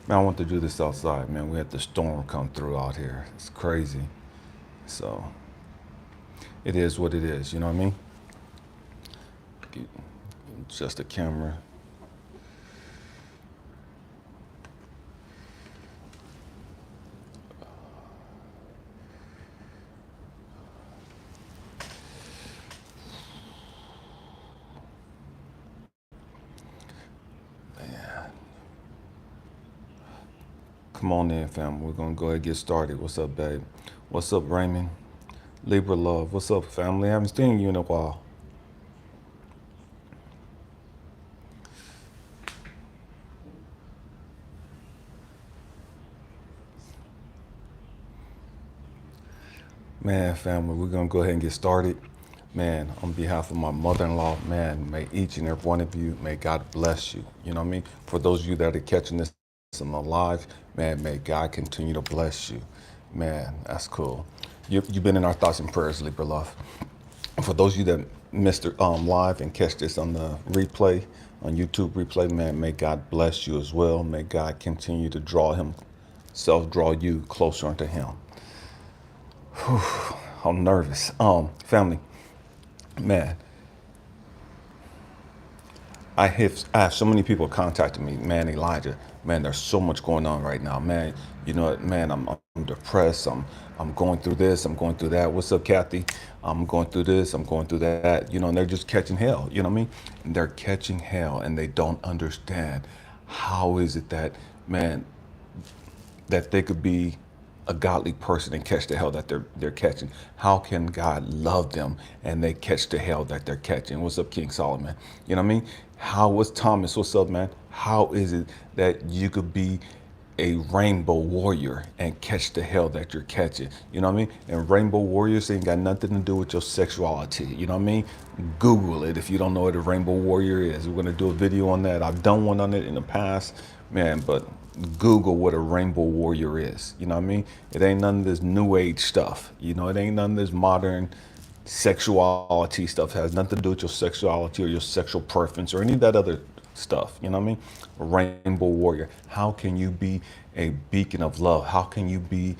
Man, I want to do this outside, man. We had the storm come through out here. It's crazy. So it is what it is, you know what I mean? Just a camera. Come on in, fam. We're gonna go ahead and get started. What's up, babe? What's up, Raymond? Libra love. What's up, family? I haven't seen you in a while. Man, family, we're gonna go ahead and get started. Man, on behalf of my mother-in-law, man, may each and every one of you, may God bless you. You know what I mean? For those of you that are catching this on the live, man, may God continue to bless you. Man, that's cool. You've been in our thoughts and prayers, Libra love. For those of you that missed it live and catch this on the replay, on YouTube replay, man, may God bless you as well. May God continue to draw you closer unto him. I'm nervous. Family, man, I have so many people contacting me, man, Elijah, man, there's so much going on right now, man. You know what, man, I'm depressed. I'm going through this. I'm going through that. What's up, Kathy? I'm going through this. I'm going through that. You know, and they're just catching hell. You know what I mean? And they're catching hell, and they don't understand how is it that, man, that they could be a godly person and catch the hell that they're catching. How can God love them and they catch the hell that they're catching? What's up, King Solomon? You know what I mean? How was Thomas? What's up, man? How is it that you could be a rainbow warrior and catch the hell that you're catching? You know what I mean? And rainbow warriors ain't got nothing to do with your sexuality. You know what I mean? Google it if you don't know what a rainbow warrior is. We're gonna do a video on that. I've done one on it in the past, man, but Google what a rainbow warrior is. You know what I mean? It ain't none of this new age stuff. You know, it ain't none of this modern sexuality stuff. It has nothing to do with your sexuality or your sexual preference or any of that other stuff. You know what I mean? A rainbow warrior. How can you be a beacon of love? How can you be,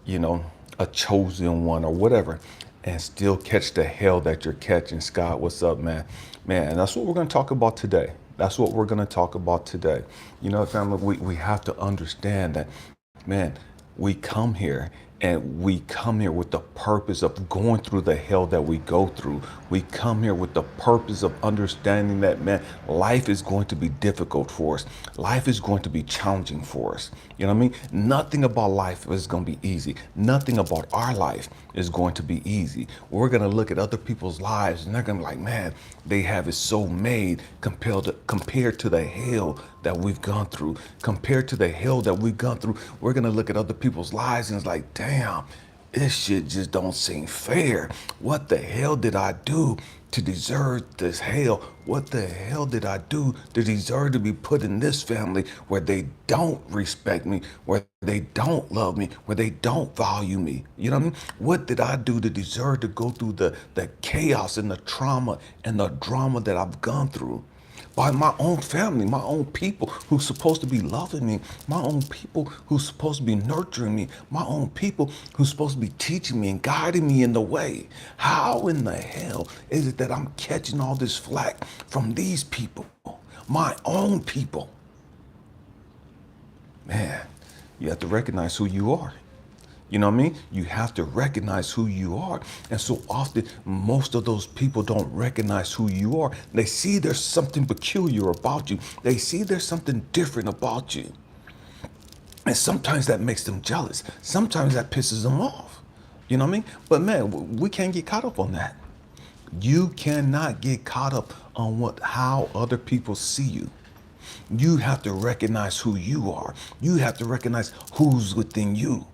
you know, a chosen one or whatever, and still catch the hell that you're catching? Scott, what's up, man? Man, and that's what we're going to talk about today. That's what we're going to talk about today. You know, family, we have to understand that, man, we come here with the purpose of going through the hell that we go through. We come here with the purpose of understanding that, man, life is going to be difficult for us. Life is going to be challenging for us. You know what I mean? Nothing about life is going to be easy. Nothing about our life is going to be easy. We're going to look at other people's lives and they're going to be like, man, they have it so made compared to the hell that we've gone through. Compared to the hell that we've gone through, we're going to look at other people's lives and it's like, damn, this shit just don't seem fair. What the hell did I do to deserve this hell? What the hell did I do to deserve to be put in this family where they don't respect me, where they don't love me, where they don't value me? You know what I mean? What did I do to deserve to go through the chaos and the trauma and the drama that I've gone through? By my own family, my own people who's supposed to be loving me, my own people who's supposed to be nurturing me, my own people who's supposed to be teaching me and guiding me in the way. How in the hell is it that I'm catching all this flack from these people, my own people? Man, you have to recognize who you are. You know what I mean? You have to recognize who you are. And so often, most of those people don't recognize who you are. They see there's something peculiar about you. They see there's something different about you. And sometimes that makes them jealous. Sometimes that pisses them off. You know what I mean? But man, we can't get caught up on that. You cannot get caught up on how other people see you. You have to recognize who you are. You have to recognize who's within you.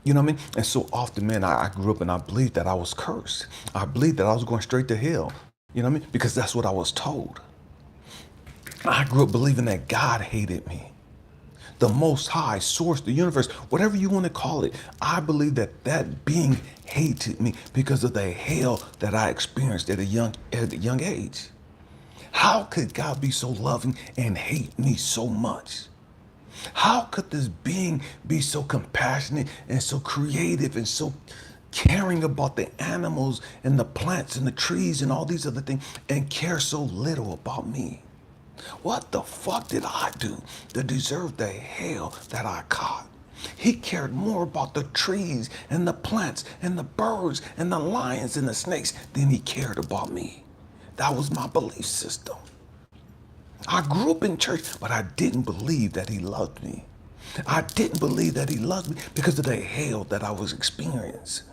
You know what I mean? And so often, man, I grew up and I believed that I was cursed. I believed that I was going straight to hell. You know what I mean? Because that's what I was told. I grew up believing that God hated me. The Most High, Source, the universe, whatever you want to call it. I believe that that being hated me because of the hell that I experienced at a young age. How could God be so loving and hate me so much? How could this being be so compassionate and so creative and so caring about the animals and the plants and the trees and all these other things and care so little about me? What the fuck did I do to deserve the hell that I caught? He cared more about the trees and the plants and the birds and the lions and the snakes than he cared about me. That was my belief system. I grew up in church, but I didn't believe that he loved me. I didn't believe that he loved me because of the hell that I was experiencing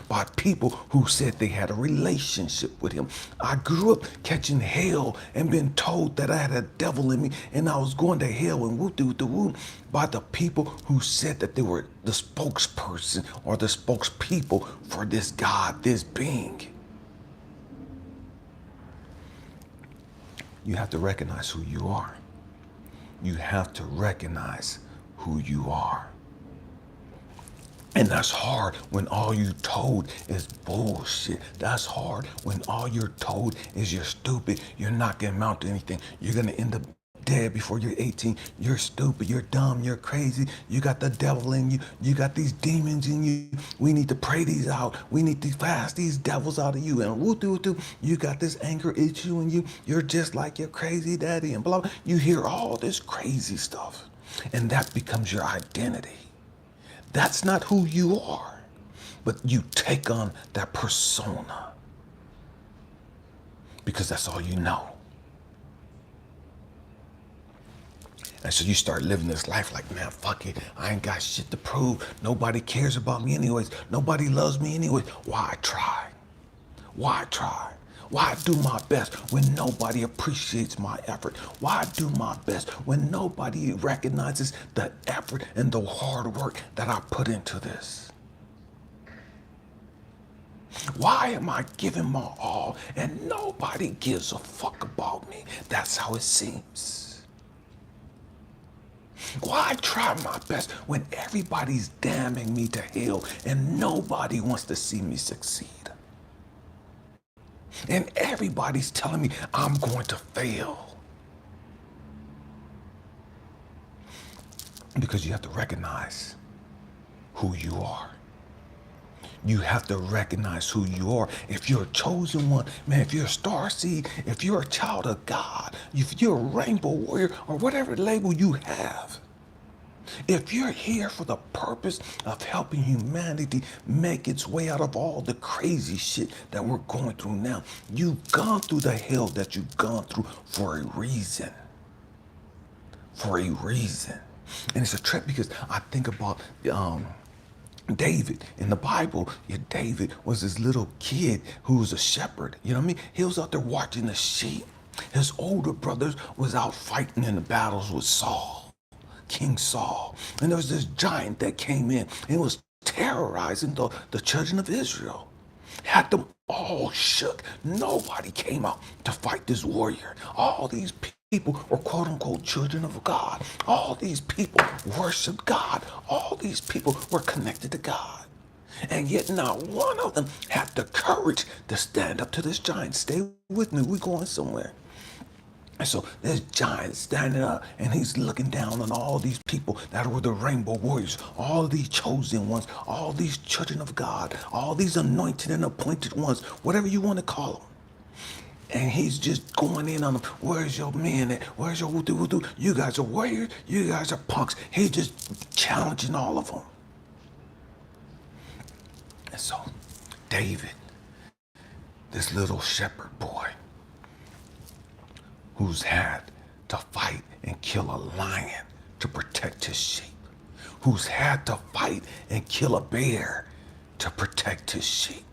by people who said they had a relationship with him. I grew up catching hell and being told that I had a devil in me and I was going to hell and woo by the people who said that they were the spokesperson or the spokespeople for this God, this being. You have to recognize who you are. You have to recognize who you are. And that's hard when all you're told is bullshit. That's hard when all you're told is you're stupid. You're not going to amount to anything. You're going to end up dead before you're 18. You're stupid. You're dumb. You're crazy. You got the devil in you. You got these demons in you. We need to pray these out. We need to fast these devils out of you. And you got this anger issue in you. You're just like your crazy daddy and blah, blah. You hear all this crazy stuff. And that becomes your identity. That's not who you are, but you take on that persona because that's all you know. And so you start living this life like, man, fuck it. I ain't got shit to prove. Nobody cares about me anyways. Nobody loves me anyways. Why try? Why try? Why do my best when nobody appreciates my effort? Why do my best when nobody recognizes the effort and the hard work that I put into this? Why am I giving my all and nobody gives a fuck about me? That's how it seems. Why try my best when everybody's damning me to hell and nobody wants to see me succeed? And everybody's telling me I'm going to fail. Because you have to recognize who you are. You have to recognize who you are. If you're a chosen one, man, if you're a star seed, if you're a child of God, if you're a rainbow warrior, or whatever label you have, if you're here for the purpose of helping humanity make its way out of all the crazy shit that we're going through now, you've gone through the hell that you've gone through for a reason. For a reason. And it's a trip because I think about David in the Bible. David was this little kid who was a shepherd. You know what I mean? He was out there watching the sheep. His older brothers was out fighting in the battles with King Saul. And there was this giant that came in and was terrorizing the children of Israel. Had them all shook. Nobody came out to fight this warrior. All these people were quote unquote children of God. All these people worshiped God. All these people were connected to God. And yet not one of them had the courage to stand up to this giant. Stay with me, we're going somewhere. And so this giant standing up and he's looking down on all these people that were the rainbow warriors, all these chosen ones, all these children of God, all these anointed and appointed ones, whatever you want to call them. And he's just going in on them. Where's your man at? Where's your woo-doo? You guys are warriors. You guys are punks. He's just challenging all of them. And so David, this little shepherd boy, who's had to fight and kill a lion to protect his sheep, who's had to fight and kill a bear to protect his sheep.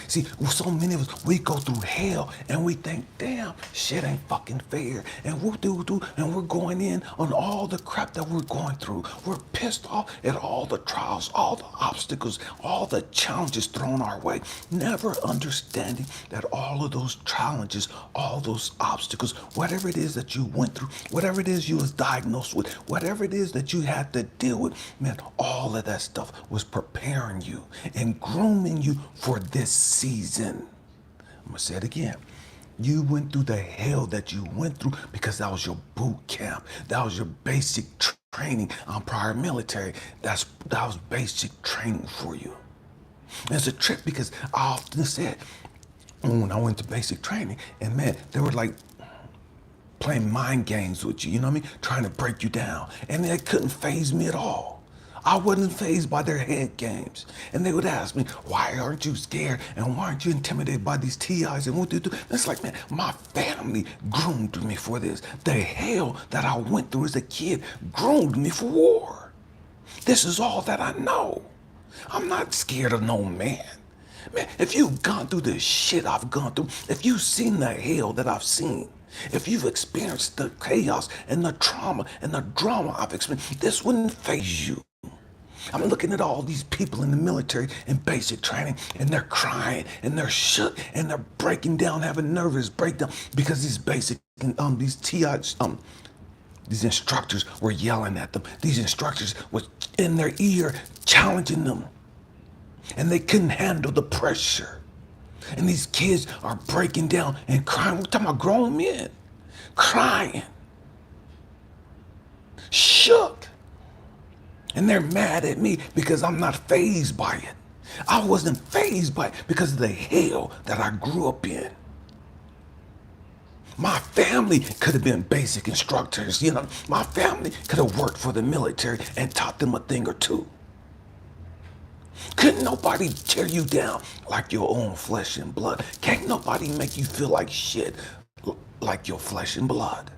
See, so many of us, we go through hell and we think, damn, shit ain't fucking fair. And and we're going in on all the crap that we're going through. We're pissed off at all the trials, all the obstacles, all the challenges thrown our way. Never understanding that all of those challenges, all those obstacles, whatever it is that you went through, whatever it is you was diagnosed with, whatever it is that you had to deal with, man, all of that stuff was preparing you and grooming you for this season. I'm gonna say it again. You went through the hell that you went through because that was your boot camp. That was your basic training. I'm prior military. That was basic training for you. And it's a trip because I often said, when I went to basic training, and man, they were like playing mind games with you, you know what I mean? Trying to break you down. And they couldn't faze me at all. I wasn't fazed by their head games. And they would ask me, why aren't you scared? And why aren't you intimidated by these TIs? And what do you do? And it's like, man, my family groomed me for this. The hell that I went through as a kid groomed me for war. This is all that I know. I'm not scared of no man. Man, if you've gone through the shit I've gone through, if you've seen the hell that I've seen, if you've experienced the chaos and the trauma and the drama I've experienced, this wouldn't faze you. I'm looking at all these people in the military in basic training, and they're crying and they're shook and they're breaking down, having nervous breakdown because these basic, these TIs, these instructors were yelling at them. These instructors were in their ear challenging them, and they couldn't handle the pressure. And these kids are breaking down and crying. We're talking about grown men crying, shook. And they're mad at me because I'm not fazed by it. I wasn't fazed by it because of the hell that I grew up in. My family could have been basic instructors, you know. My family could have worked for the military and taught them a thing or two. Couldn't nobody tear you down like your own flesh and blood. Can't nobody make you feel like shit like your flesh and blood.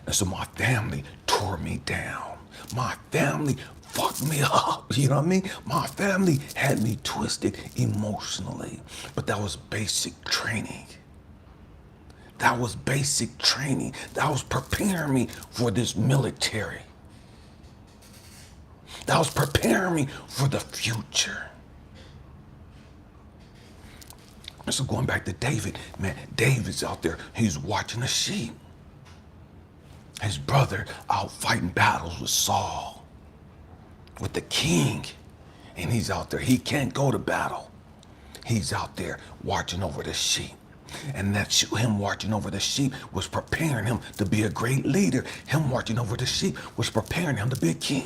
And so my family tore me down. My family fucked me up. You know what I mean? My family had me twisted emotionally. But that was basic training. That was basic training. That was preparing me for this military. That was preparing me for the future. And so going back to David, man, David's out there. He's watching the sheep. His brother out fighting battles with Saul, with the king. And he's out there. He can't go to battle. He's out there watching over the sheep. And that him watching over the sheep was preparing him to be a great leader. Him watching over the sheep was preparing him to be a king.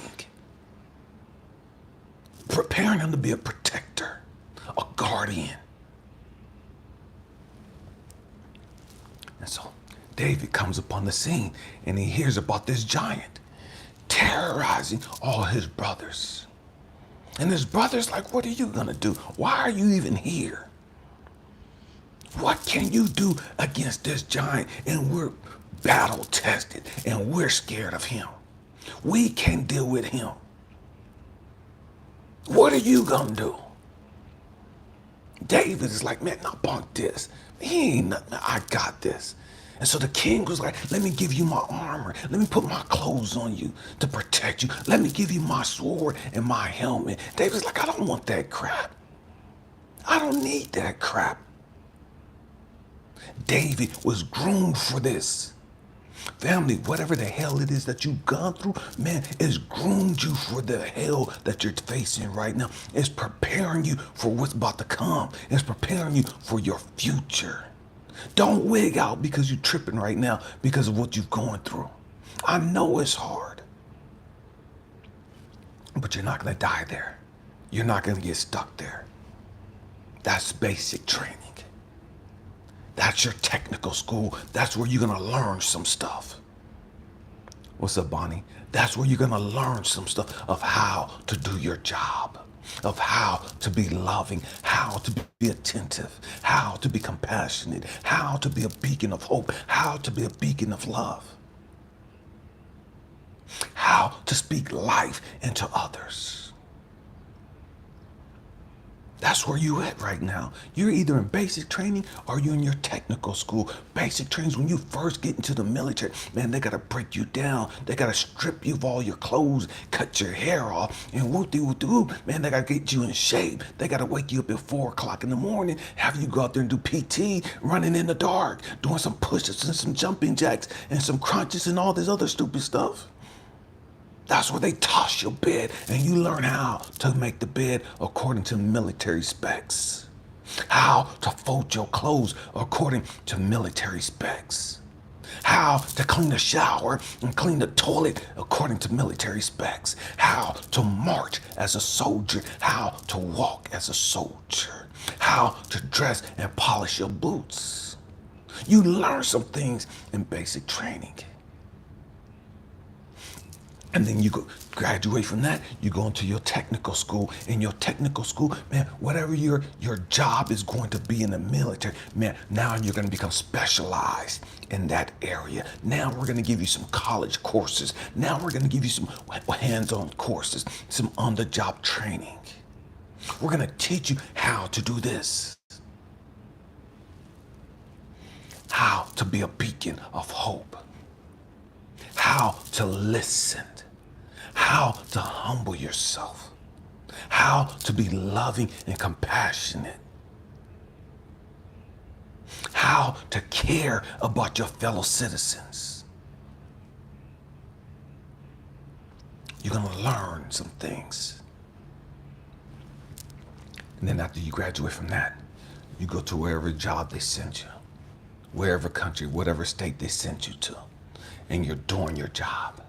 Preparing him to be a protector, a guardian. And so David comes upon the scene and he hears about this giant terrorizing all his brothers. And his brother's like, what are you gonna do? Why are you even here? What can you do against this giant? And we're battle tested and we're scared of him. We can't deal with him. What are you gonna do? David is like, man, no, bunk this. He ain't nothing. I got this. And so the king was like, let me give you my armor. Let me put my clothes on you to protect you. Let me give you my sword and my helmet. David's like, I don't want that crap. I don't need that crap. David was groomed for this. Family, whatever the hell it is that you've gone through, man, it's groomed you for the hell that you're facing right now. It's preparing you for what's about to come. It's preparing you for your future. Don't wig out because you're tripping right now because of what you're going through. I know it's hard, but you're not going to die there. You're not going to get stuck there. That's basic training. That's your technical school. That's where you're going to learn some stuff. What's up, Bonnie? That's where you're going to learn some stuff of how to do your job, of how to be loving, how to be attentive, how to be compassionate, how to be a beacon of hope, how to be a beacon of love, how to speak life into others. That's where you at right now. You're either in basic training or you're in your technical school. Basic training is when you first get into the military. Man, they got to break you down. They got to strip you of all your clothes, cut your hair off, and whoop-de-whoop-de-whoop. Man, they got to get you in shape. They got to wake you up at 4 o'clock in the morning, have you go out there and do PT, running in the dark, doing some push-ups and some jumping jacks and some crunches and all this other stupid stuff. That's where they toss your bed and you learn how to make the bed according to military specs. How to fold your clothes according to military specs. how to clean a shower and clean the toilet according to military specs, how to march as a soldier, how to walk as a soldier, how to dress and polish your boots. You learn some things in basic training. And then you go graduate from that, you go into your technical school. In your technical school, man, whatever your job is going to be in the military, man, now you're going to become specialized in that area. Now we're going to give you some college courses. Now we're going to give you some hands-on courses, some on-the-job training. We're going to teach you how to do this, how to be a beacon of hope, how to listen, how to humble yourself, how to be loving and compassionate, how to care about your fellow citizens. You're going to learn some things. And then after you graduate from that, you go to wherever job they sent you, wherever country, whatever state they sent you to, and you're doing your job.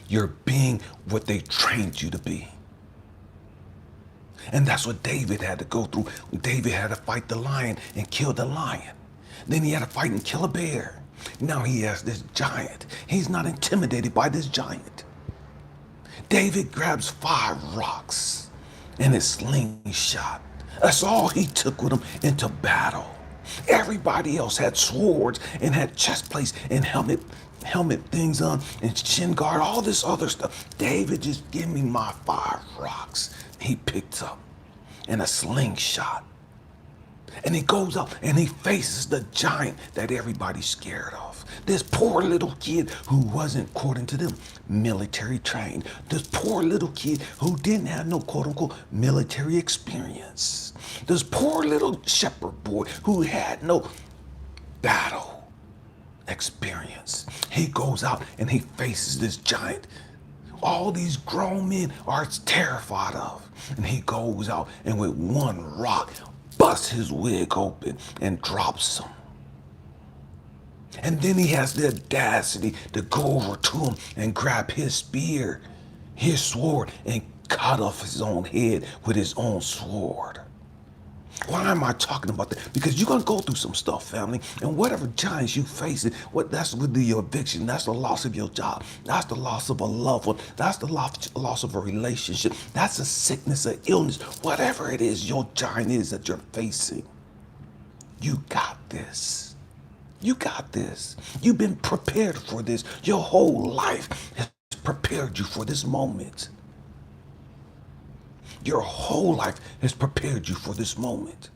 You're being what they trained you to be. And that's what David had to go through. David had to fight the lion and kill the lion. Then he had to fight and kill a bear. Now he has this giant. He's not intimidated by this giant. David grabs 5 rocks and his slingshot. That's all he took with him into battle. Everybody else had swords and had chest plates and helmet things on and shin guard, all this other stuff. David just give me my 5 rocks. He picked up and a slingshot. And he goes up and he faces the giant that everybody's scared of. This poor little kid who wasn't, according to them, military trained. This poor little kid who didn't have no quote unquote military experience. This poor little shepherd boy who had no battle experience. He goes out and he faces this giant all these grown men are terrified of. And he goes out and with one rock busts his wig open and drops him. And then he has the audacity to go over to him and grab his spear, his sword, and cut off his own head with his own sword. Why am I talking about that? Because you're going to go through some stuff, family. And whatever giants you face, that's with your eviction. That's the loss of your job. That's the loss of a loved one. That's the loss of a relationship. That's a sickness, an illness. Whatever it is your giant is that you're facing, you got this. You got this. You've been prepared for this. Your whole life has prepared you for this moment. Your whole life has prepared you for this moment.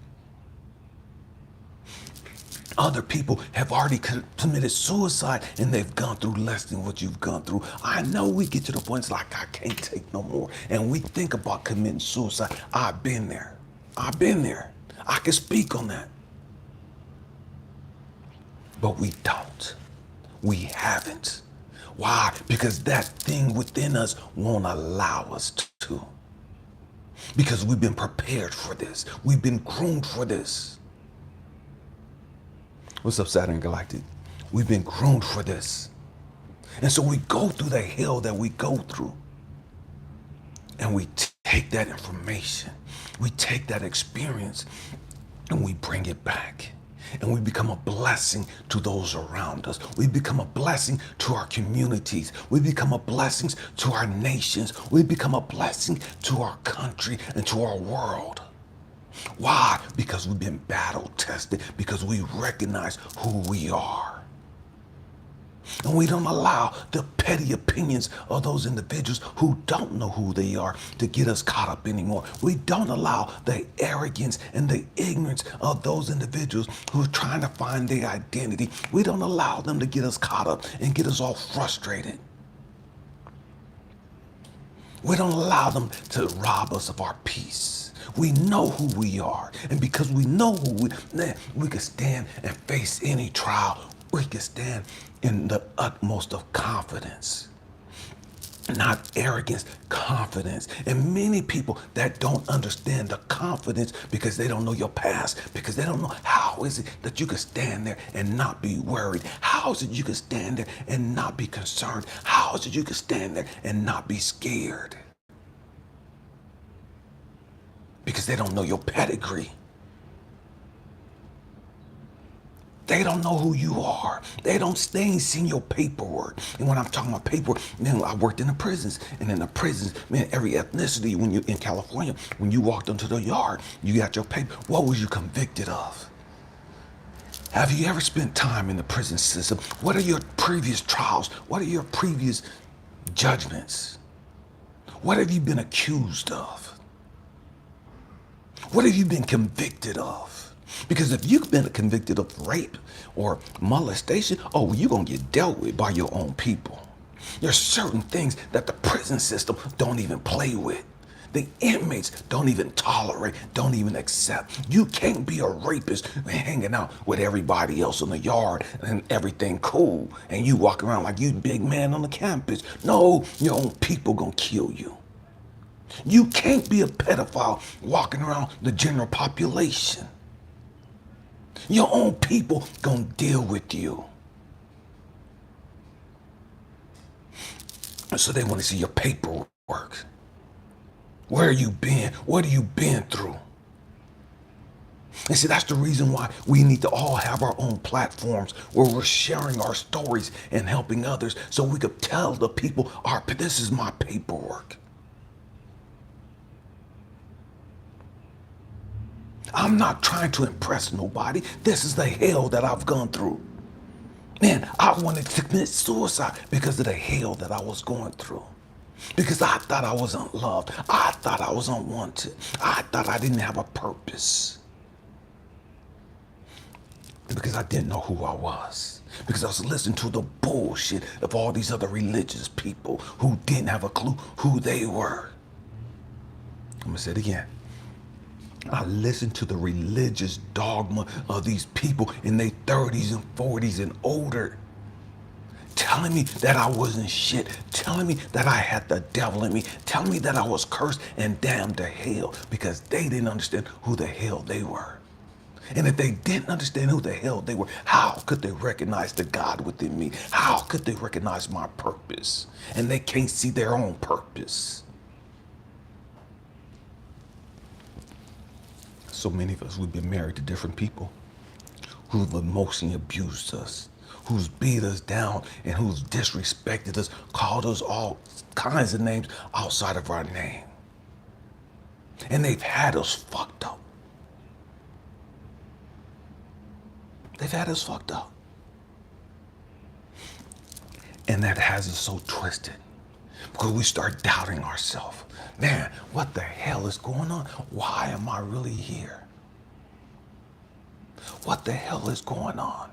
Other people have already committed suicide and they've gone through less than what you've gone through. I know we get to the point it's like, I can't take no more. And we think about committing suicide. I've been there. I've been there. I can speak on that. But we don't. We haven't. Why? Because that thing within us won't allow us to. Because we've been prepared for this. We've been groomed for this. What's up, Saturn Galactic? We've been groomed for this. And so we go through the hell that we go through. And we take that information, we take that experience, and we bring it back. And we become a blessing to those around us. We become a blessing to our communities. We become a blessing to our nations. We become a blessing to our country and to our world. Why? Because we've been battle tested, because we recognize who we are. And we don't allow the petty opinions of those individuals who don't know who they are to get us caught up anymore. We don't allow the arrogance and the ignorance of those individuals who are trying to find their identity. We don't allow them to get us caught up and get us all frustrated. We don't allow them to rob us of our peace. We know who we are. And because we know who we can stand and face any trial. We can stand in the utmost of confidence, not arrogance, confidence. And many people that don't understand the confidence because they don't know your past, because they don't know how is it that you can stand there and not be worried. How How is it you can stand there and not be concerned? How is it you can stand there and not be scared? Because they don't know your pedigree. They don't know who you are. They ain't seen your paperwork. And when I'm talking about paperwork, man, I worked in the prisons. And in the prisons, man, every ethnicity, when you in California, when you walked into the yard, you got your paper. What was you convicted of? Have you ever spent time in the prison system? What are your previous trials? What are your previous judgments? What have you been accused of? What have you been convicted of? Because if you've been convicted of rape or molestation, oh, you're going to get dealt with by your own people. There's certain things that the prison system don't even play with. The inmates don't even tolerate, don't even accept. You can't be a rapist hanging out with everybody else in the yard and everything cool, and you walk around like you big man on the campus. No, your own people gonna kill you. You can't be a pedophile walking around the general population. Your own people gonna deal with you. So they want to see your paperwork. Where have you been? What have you been through? And see, that's the reason why we need to all have our own platforms where we're sharing our stories and helping others so we could tell the people, this is my paperwork. I'm not trying to impress nobody. This is the hell that I've gone through. Man, I wanted to commit suicide because of the hell that I was going through. Because I thought I was unloved. I thought I was unwanted. I thought I didn't have a purpose. Because I didn't know who I was. Because I was listening to the bullshit of all these other religious people who didn't have a clue who they were. I'm going to say it again. I listened to the religious dogma of these people in their 30s and 40s and older, telling me that I wasn't shit, telling me that I had the devil in me, telling me that I was cursed and damned to hell because they didn't understand who the hell they were. And if they didn't understand who the hell they were, how could they recognize the God within me? How could they recognize my purpose? And they can't see their own purpose. So many of us, we've been married to different people who've emotionally abused us, who's beat us down, and who's disrespected us, called us all kinds of names outside of our name. And they've had us fucked up. They've had us fucked up. And that has us so twisted because we start doubting ourselves. Man, what the hell is going on? Why am I really here? What the hell is going on?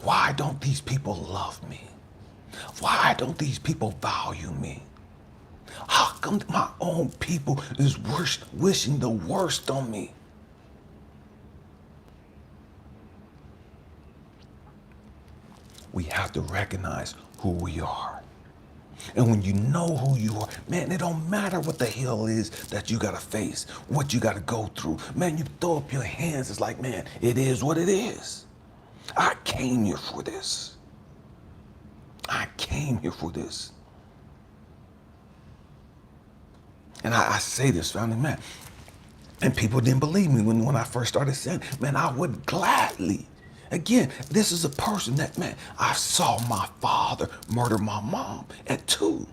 Why don't these people love me? Why don't these people value me? How come my own people is wishing the worst on me? We have to recognize who we are. And when you know who you are, man, it don't matter what the hell is that you gotta face, what you gotta go through. Man, you throw up your hands, it's like, man, it is what it is. I came here for this. I came here for this. And I say this, family, man, and people didn't believe me when I first started saying, man, I would gladly. Again, this is a person that, man, I saw my father murder my mom at 2.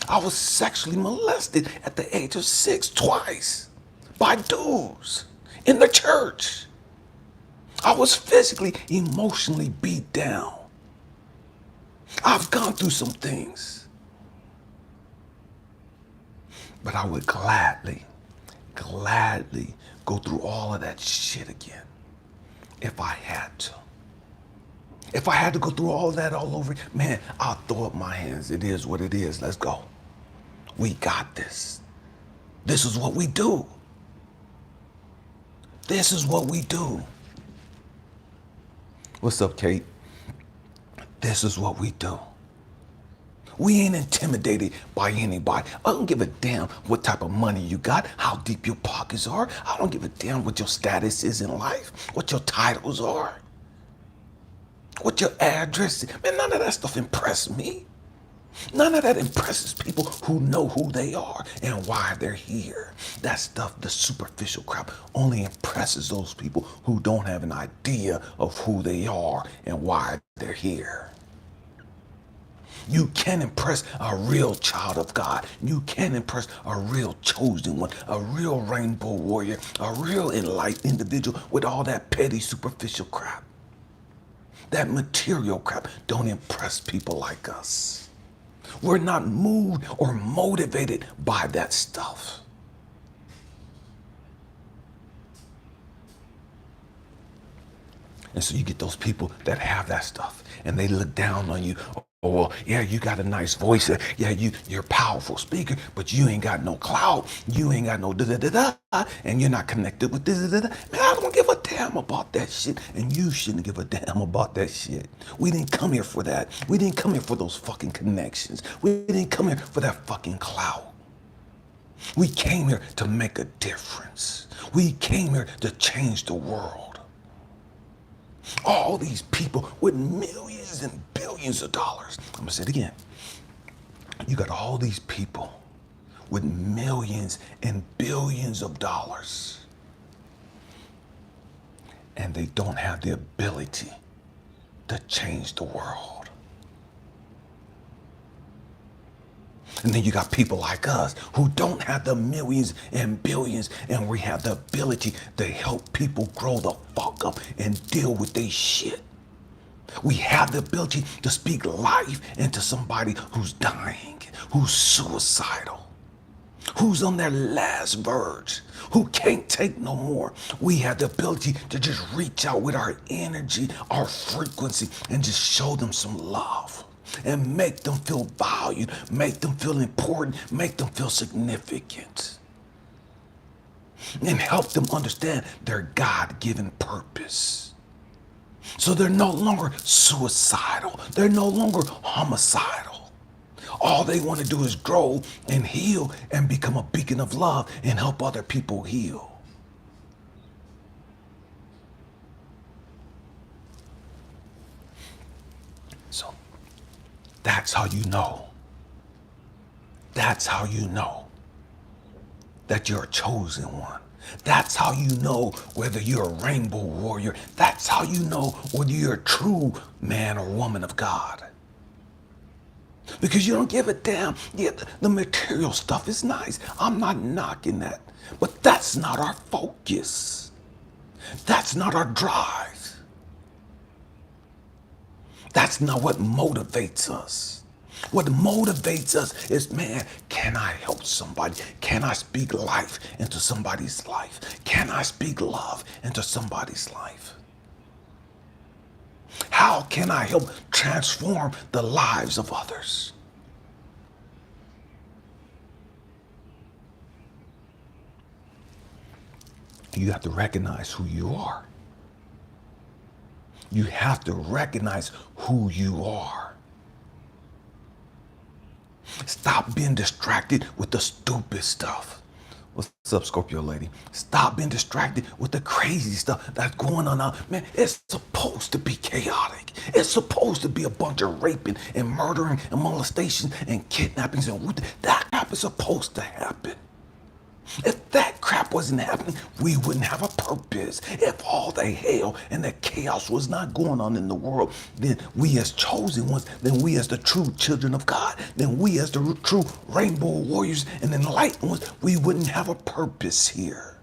I was sexually molested at the age of 6 twice by dudes in the church. I was physically, emotionally beat down. I've gone through some things. But I would gladly go through all of that shit again. If I had to. If I had to go through all that all over, man, I'll throw up my hands. It is what it is. Let's go. We got this. This is what we do. This is what we do. What's up, Kate? This is what we do. We ain't intimidated by anybody. I don't give a damn what type of money you got, how deep your pockets are. I don't give a damn what your status is in life, what your titles are, what your address is. Man, none of that stuff impressed me. None of that impresses people who know who they are and why they're here. That stuff, the superficial crap, only impresses those people who don't have an idea of who they are and why they're here. You can impress a real child of God. You can impress a real chosen one, a real rainbow warrior, a real enlightened individual with all that petty superficial crap. That material crap don't impress people like us. We're not moved or motivated by that stuff. And so you get those people that have that stuff and they look down on you. Oh, well, yeah, you got a nice voice. Yeah, you're a powerful speaker, but you ain't got no clout. You ain't got no da-da-da-da, and you're not connected with da-da-da-da. Man, I don't give a damn about that shit, and you shouldn't give a damn about that shit. We didn't come here for that. We didn't come here for those fucking connections. We didn't come here for that fucking clout. We came here to make a difference. We came here to change the world. All these people with millions and billions of dollars. I'm gonna say it again. You got all these people with millions and billions of dollars, and they don't have the ability to change the world. And then you got people like us who don't have the millions and billions, and we have the ability to help people grow the fuck up and deal with their shit. We have the ability to speak life into somebody who's dying, who's suicidal, who's on their last verge, who can't take no more. We have the ability to just reach out with our energy, our frequency, and just show them some love. And make them feel valued, make them feel important, make them feel significant. And help them understand their God-given purpose. So they're no longer suicidal. They're no longer homicidal. All they want to do is grow and heal and become a beacon of love and help other people heal. So that's how you know. That's how you know that you're a chosen one. That's how you know whether you're a rainbow warrior. That's how you know whether you're a true man or woman of God. Because you don't give a damn. Yeah, the material stuff is nice. I'm not knocking that. But that's not our focus. That's not our drive. That's not what motivates us. What motivates us is, man, can I help somebody? Can I speak life into somebody's life? Can I speak love into somebody's life? How can I help transform the lives of others? You have to recognize who you are. You have to recognize who you are. Stop being distracted with the stupid stuff. What's up, Scorpio lady? Stop being distracted with the crazy stuff that's going on now. Man, it's supposed to be chaotic. It's supposed to be a bunch of raping and murdering and molestation and kidnappings and that crap is supposed to happen. If that crap wasn't happening, we wouldn't have a purpose. If all the hell and the chaos was not going on in the world, then we as chosen ones, then we as the true children of God, then we as the true rainbow warriors and enlightened ones, we wouldn't have a purpose here.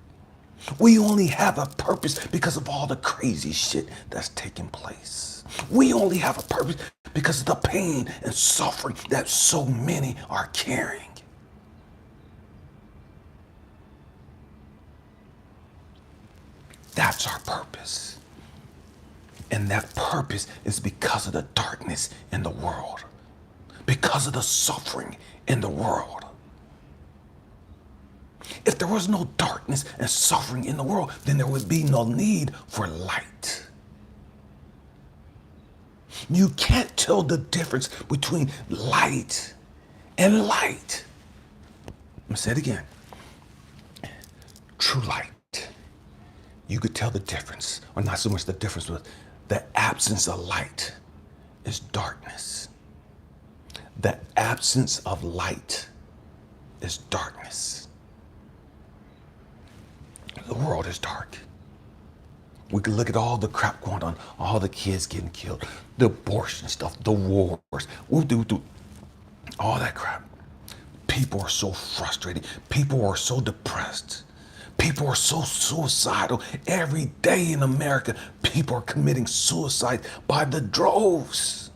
We only have a purpose because of all the crazy shit that's taking place. We only have a purpose because of the pain and suffering that so many are carrying. That's our purpose. And that purpose is because of the darkness in the world, because of the suffering in the world. If there was no darkness and suffering in the world, then there would be no need for light. You can't tell the difference between light and light. I'm gonna say it again. True light. You could tell the difference, or not so much the difference, but the absence of light is darkness. The absence of light is darkness. The world is dark. We can look at all the crap going on, all the kids getting killed, the abortion stuff, the wars, all that crap. People are so frustrated. People are so depressed. People are so suicidal. Every day in America, people are committing suicide by the droves.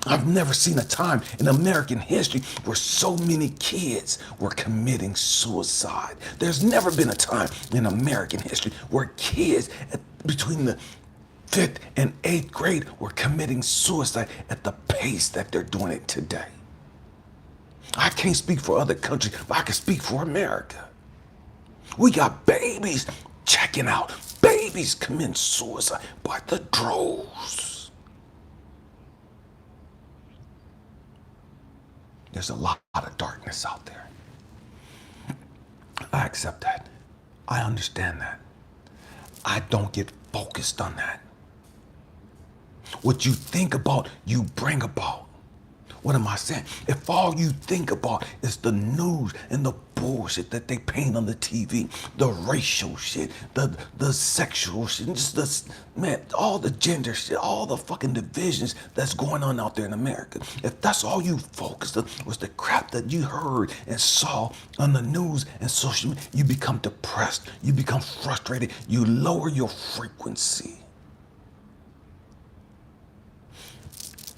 I've never seen a time in American history where so many kids were committing suicide. There's never been a time in American history where kids between the 5th and 8th grade were committing suicide at the pace that they're doing it today. I can't speak for other countries, but I can speak for America. We got babies checking out, babies committing suicide by the droves. There's a lot of darkness out there. I accept that. I understand that. I don't get focused on that. What you think about, you bring about. What am I saying? If all you think about is the news and the bullshit that they paint on the TV, the racial shit, the sexual shit, just the, man, all the gender shit, all the fucking divisions that's going on out there in America. If that's all you focused on was the crap that you heard and saw on the news and social media, you become depressed, you become frustrated, you lower your frequency.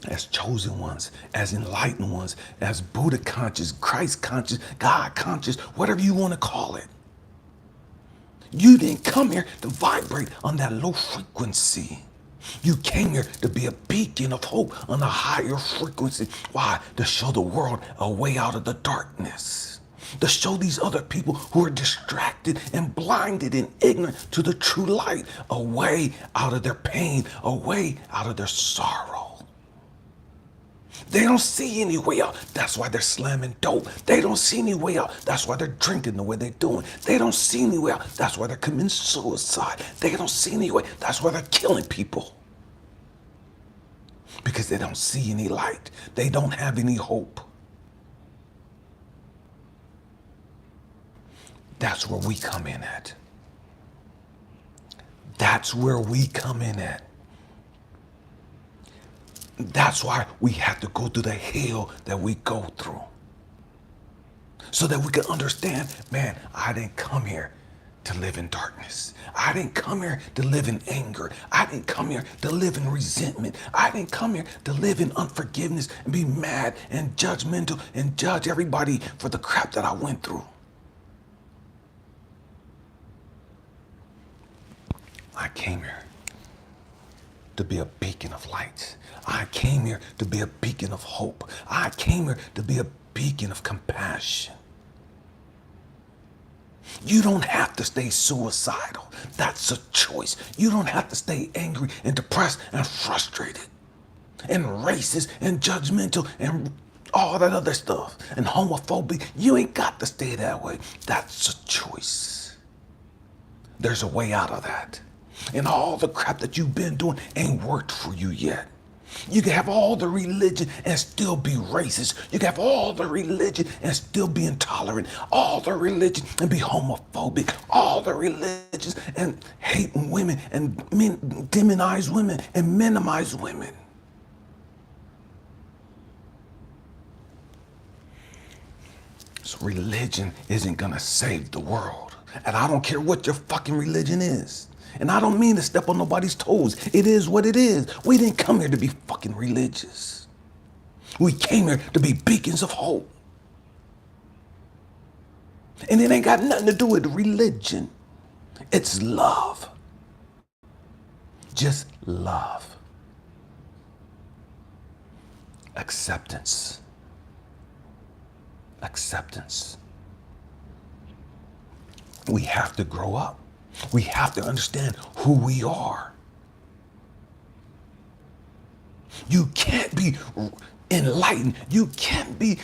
As chosen ones, as enlightened ones, as Buddha conscious, Christ conscious, God conscious, whatever you want to call it. You didn't come here to vibrate on that low frequency. You came here to be a beacon of hope on a higher frequency. Why? To show the world a way out of the darkness. To show these other people who are distracted and blinded and ignorant to the true light a way out of their pain, a way out of their sorrow. They don't see any way out. That's why they're slamming dope. They don't see any way out. That's why they're drinking the way they're doing. They don't see any way out. That's why they're committing suicide. They don't see any way. That's why they're killing people. Because they don't see any light. They don't have any hope. That's where we come in at. That's where we come in at. That's why we have to go through the hell that we go through. So that we can understand, man, I didn't come here to live in darkness. I didn't come here to live in anger. I didn't come here to live in resentment. I didn't come here to live in unforgiveness and be mad and judgmental and judge everybody for the crap that I went through. I came here to be a beacon of light. I came here to be a beacon of hope. I came here to be a beacon of compassion. You don't have to stay suicidal. That's a choice. You don't have to stay angry and depressed and frustrated and racist and judgmental and all that other stuff and homophobic. You ain't got to stay that way. That's a choice. There's a way out of that. And all the crap that you've been doing ain't worked for you yet. You can have all the religion and still be racist. You can have all the religion and still be intolerant. All the religion and be homophobic. All the religions and hate women and demonize women and minimize women. So religion isn't gonna save the world. And I don't care what your fucking religion is. And I don't mean to step on nobody's toes. It is what it is. We didn't come here to be fucking religious. We came here to be beacons of hope. And it ain't got nothing to do with religion. It's love. Just love. Acceptance. Acceptance. We have to grow up. We have to understand who we are. You can't be enlightened. You can't be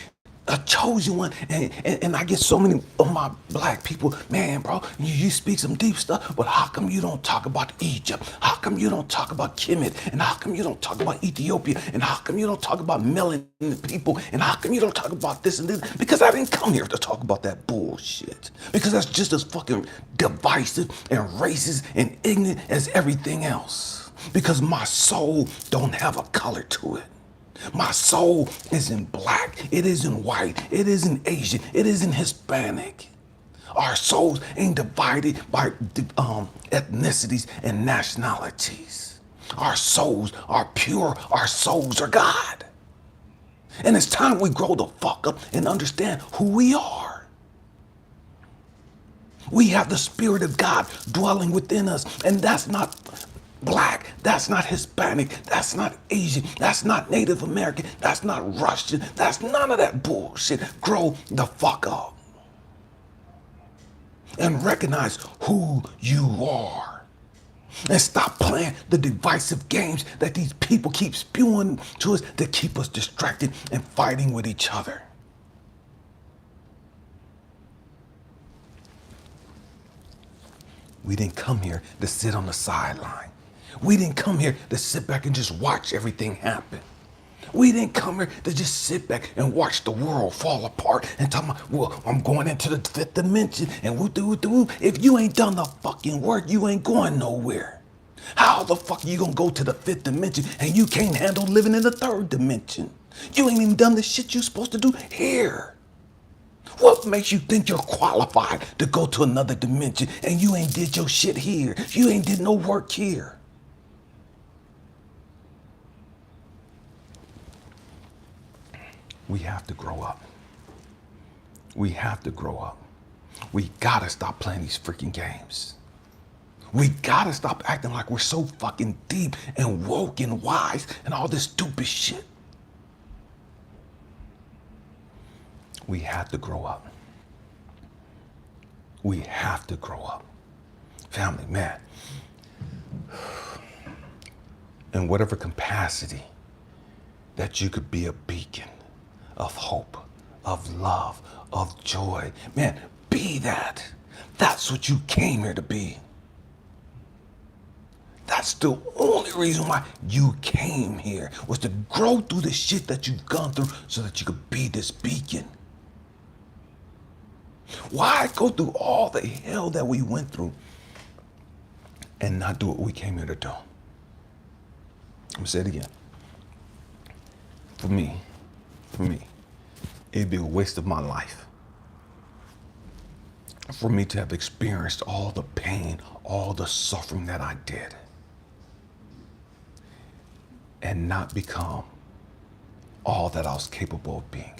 a chosen one. And I get so many of my black people, man, bro, you speak some deep stuff, but how come you don't talk about Egypt? How come you don't talk about Kemet? And how come you don't talk about Ethiopia? And how come you don't talk about melanin people? And how come you don't talk about this and this? Because I didn't come here to talk about that bullshit. Because that's just as fucking divisive and racist and ignorant as everything else. Because my soul don't have a color to it. My soul isn't black, it isn't white, it isn't Asian, it isn't Hispanic. Our souls ain't divided by ethnicities and nationalities. Our souls are pure, our souls are God. And it's time we grow the fuck up and understand who we are. We have the Spirit of God dwelling within us, and that's not black, that's not Hispanic, that's not Asian, that's not Native American, that's not Russian, that's none of that bullshit. Grow the fuck up and recognize who you are. And stop playing the divisive games that these people keep spewing to us to keep us distracted and fighting with each other. We didn't come here to sit on the sideline. We didn't come here to sit back and just watch everything happen. We didn't come here to just sit back and watch the world fall apart and talk about, well, I'm going into the fifth dimension and woo-doo-doo-doo. If you ain't done the fucking work, you ain't going nowhere. How the fuck are you gonna go to the fifth dimension and you can't handle living in the third dimension? You ain't even done the shit you're supposed to do here. What makes you think you're qualified to go to another dimension and you ain't did your shit here? You ain't did no work here. We have to grow up. We have to grow up. We gotta stop playing these freaking games. We gotta stop acting like we're so fucking deep and woke and wise and all this stupid shit. We have to grow up. We have to grow up. Family, man. In whatever capacity that you could be a beacon of hope, of love, of joy. Man, be that. That's what you came here to be. That's the only reason why you came here, was to grow through the shit that you've gone through so that you could be this beacon. Why go through all the hell that we went through and not do what we came here to do? I'm gonna say it again. For me, it'd be a waste of my life for me to have experienced all the pain, all the suffering that I did, and not become all that I was capable of being.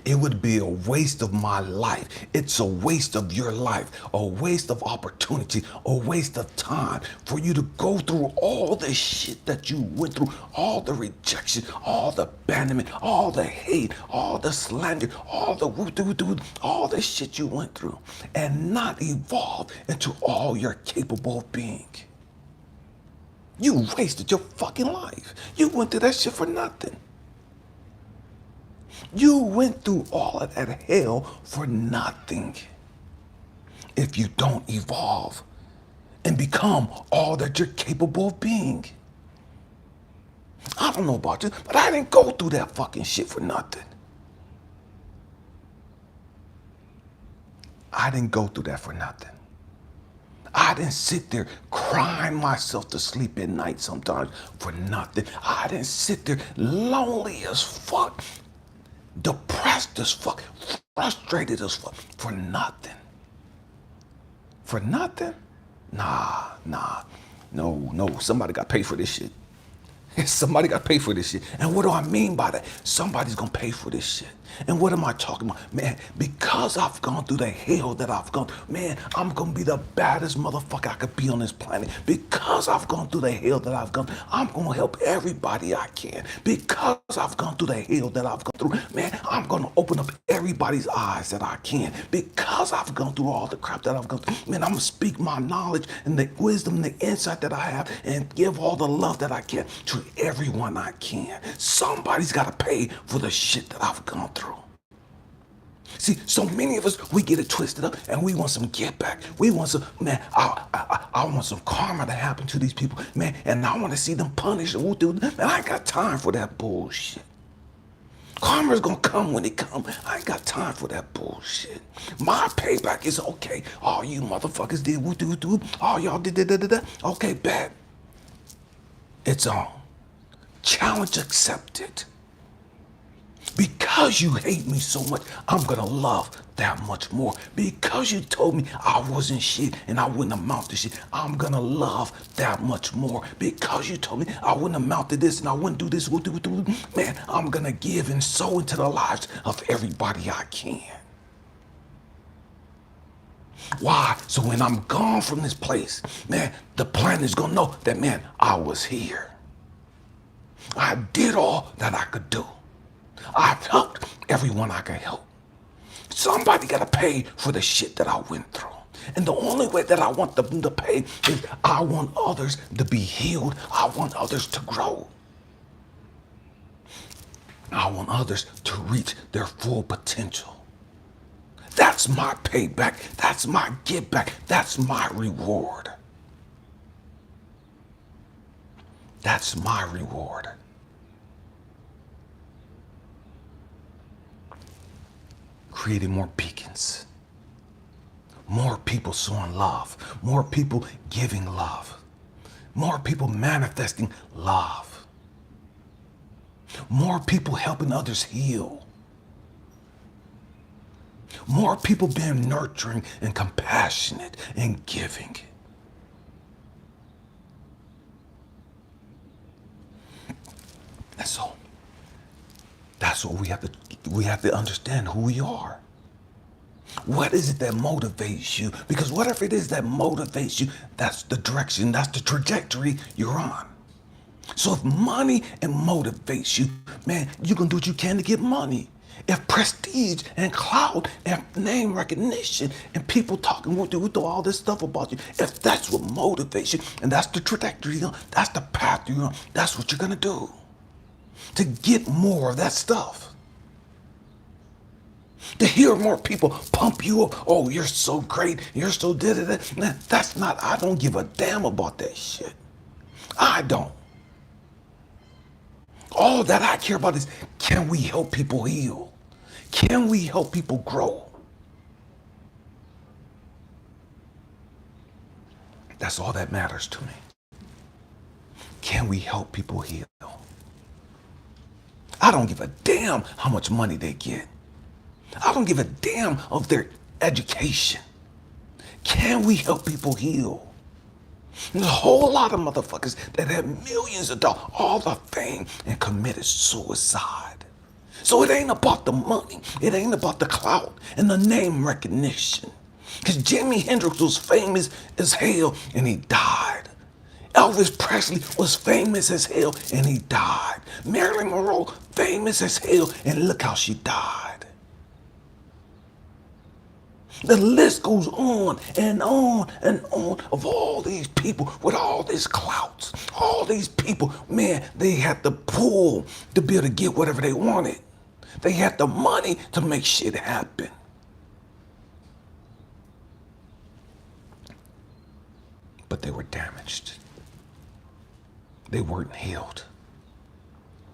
It would be a waste of my life. It's a waste of your life, a waste of opportunity, a waste of time for you to go through all the shit that you went through, all the rejection, all the abandonment, all the hate, all the slander, all the woo-doo-doo, all the shit you went through, and not evolve into all you're capable of being. You wasted your fucking life. You went through that shit for nothing. You went through all of that hell for nothing if you don't evolve and become all that you're capable of being. I don't know about you, but I didn't go through that fucking shit for nothing. I didn't go through that for nothing. I didn't sit there crying myself to sleep at night sometimes for nothing. I didn't sit there lonely as fuck, depressed as fuck, frustrated as fuck for nothing. For nothing? Nah, no, somebody got paid for this shit. Somebody got to pay for this shit. And what do I mean by that? Somebody's going to pay for this shit. And what am I talking about? Man, because I've gone through the hell that I've gone through, man, I'm going to be the baddest motherfucker I could be on this planet. Because I've gone through the hell that I've gone through, I'm going to help everybody I can. Because I've gone through the hell that I've gone through, man, I'm going to open up everybody's eyes that I can. Because I've gone through all the crap that I've gone through, man, I'm going to speak my knowledge and the wisdom, the insight that I have, and give all the love that I can to everyone I can. Somebody's got to pay for the shit that I've gone through. See, so many of us, we get it twisted up and we want some get back. We want some, man, I want some karma to happen to these people, man, and I want to see them punished. Man, I ain't got time for that bullshit. Karma's gonna come when it comes. I ain't got time for that bullshit. My payback is okay. All you motherfuckers did woo-doo-doo. All y'all did da-da-da-da. Okay, bad. It's on. Challenge accepted. Because you hate me so much, I'm gonna love that much more. Because you told me I wasn't shit and I wouldn't amount to shit, I'm gonna love that much more. Because you told me I wouldn't amount to this and I wouldn't do this, man, I'm gonna give and sow into the lives of everybody I can. Why? So when I'm gone from this place, man, the planet is gonna know that, man, I was here. I did all that I could do. I've helped everyone I can help. Somebody got to pay for the shit that I went through. And the only way that I want them to pay is I want others to be healed. I want others to grow. I want others to reach their full potential. That's my payback. That's my give back. That's my reward. That's my reward. Creating more beacons, more people sowing love, more people giving love, more people manifesting love, more people helping others heal, more people being nurturing and compassionate and giving. And so that's what we have to understand who we are. What is it that motivates you? Because whatever it is that motivates you, that's the direction, that's the trajectory you're on. So if money and motivates you, man, you're going to do what you can to get money. If prestige and clout and name recognition and people talking with all this stuff about you, if that's what motivates you and that's the trajectory you're on, that's the path you're on, that's what you're going to do to get more of that stuff. To hear more people pump you up. Oh, you're so great. You're so da-da-da. Man, that's not, I don't give a damn about that shit. I don't. All that I care about is, can we help people heal? Can we help people grow? That's all that matters to me. Can we help people heal? I don't give a damn how much money they get. I don't give a damn of their education. Can we help people heal? There's a whole lot of motherfuckers that have millions of dollars, all the fame, and committed suicide. So it ain't about the money. It ain't about the clout and the name recognition. Because Jimi Hendrix was famous as hell and he died. Elvis Presley was famous as hell and he died. Marilyn Monroe, famous as hell, and look how she died. The list goes on and on and on of all these people with all this clout. All these people, man, they had the pull to be able to get whatever they wanted. They had the money to make shit happen. But they were damaged. They weren't healed.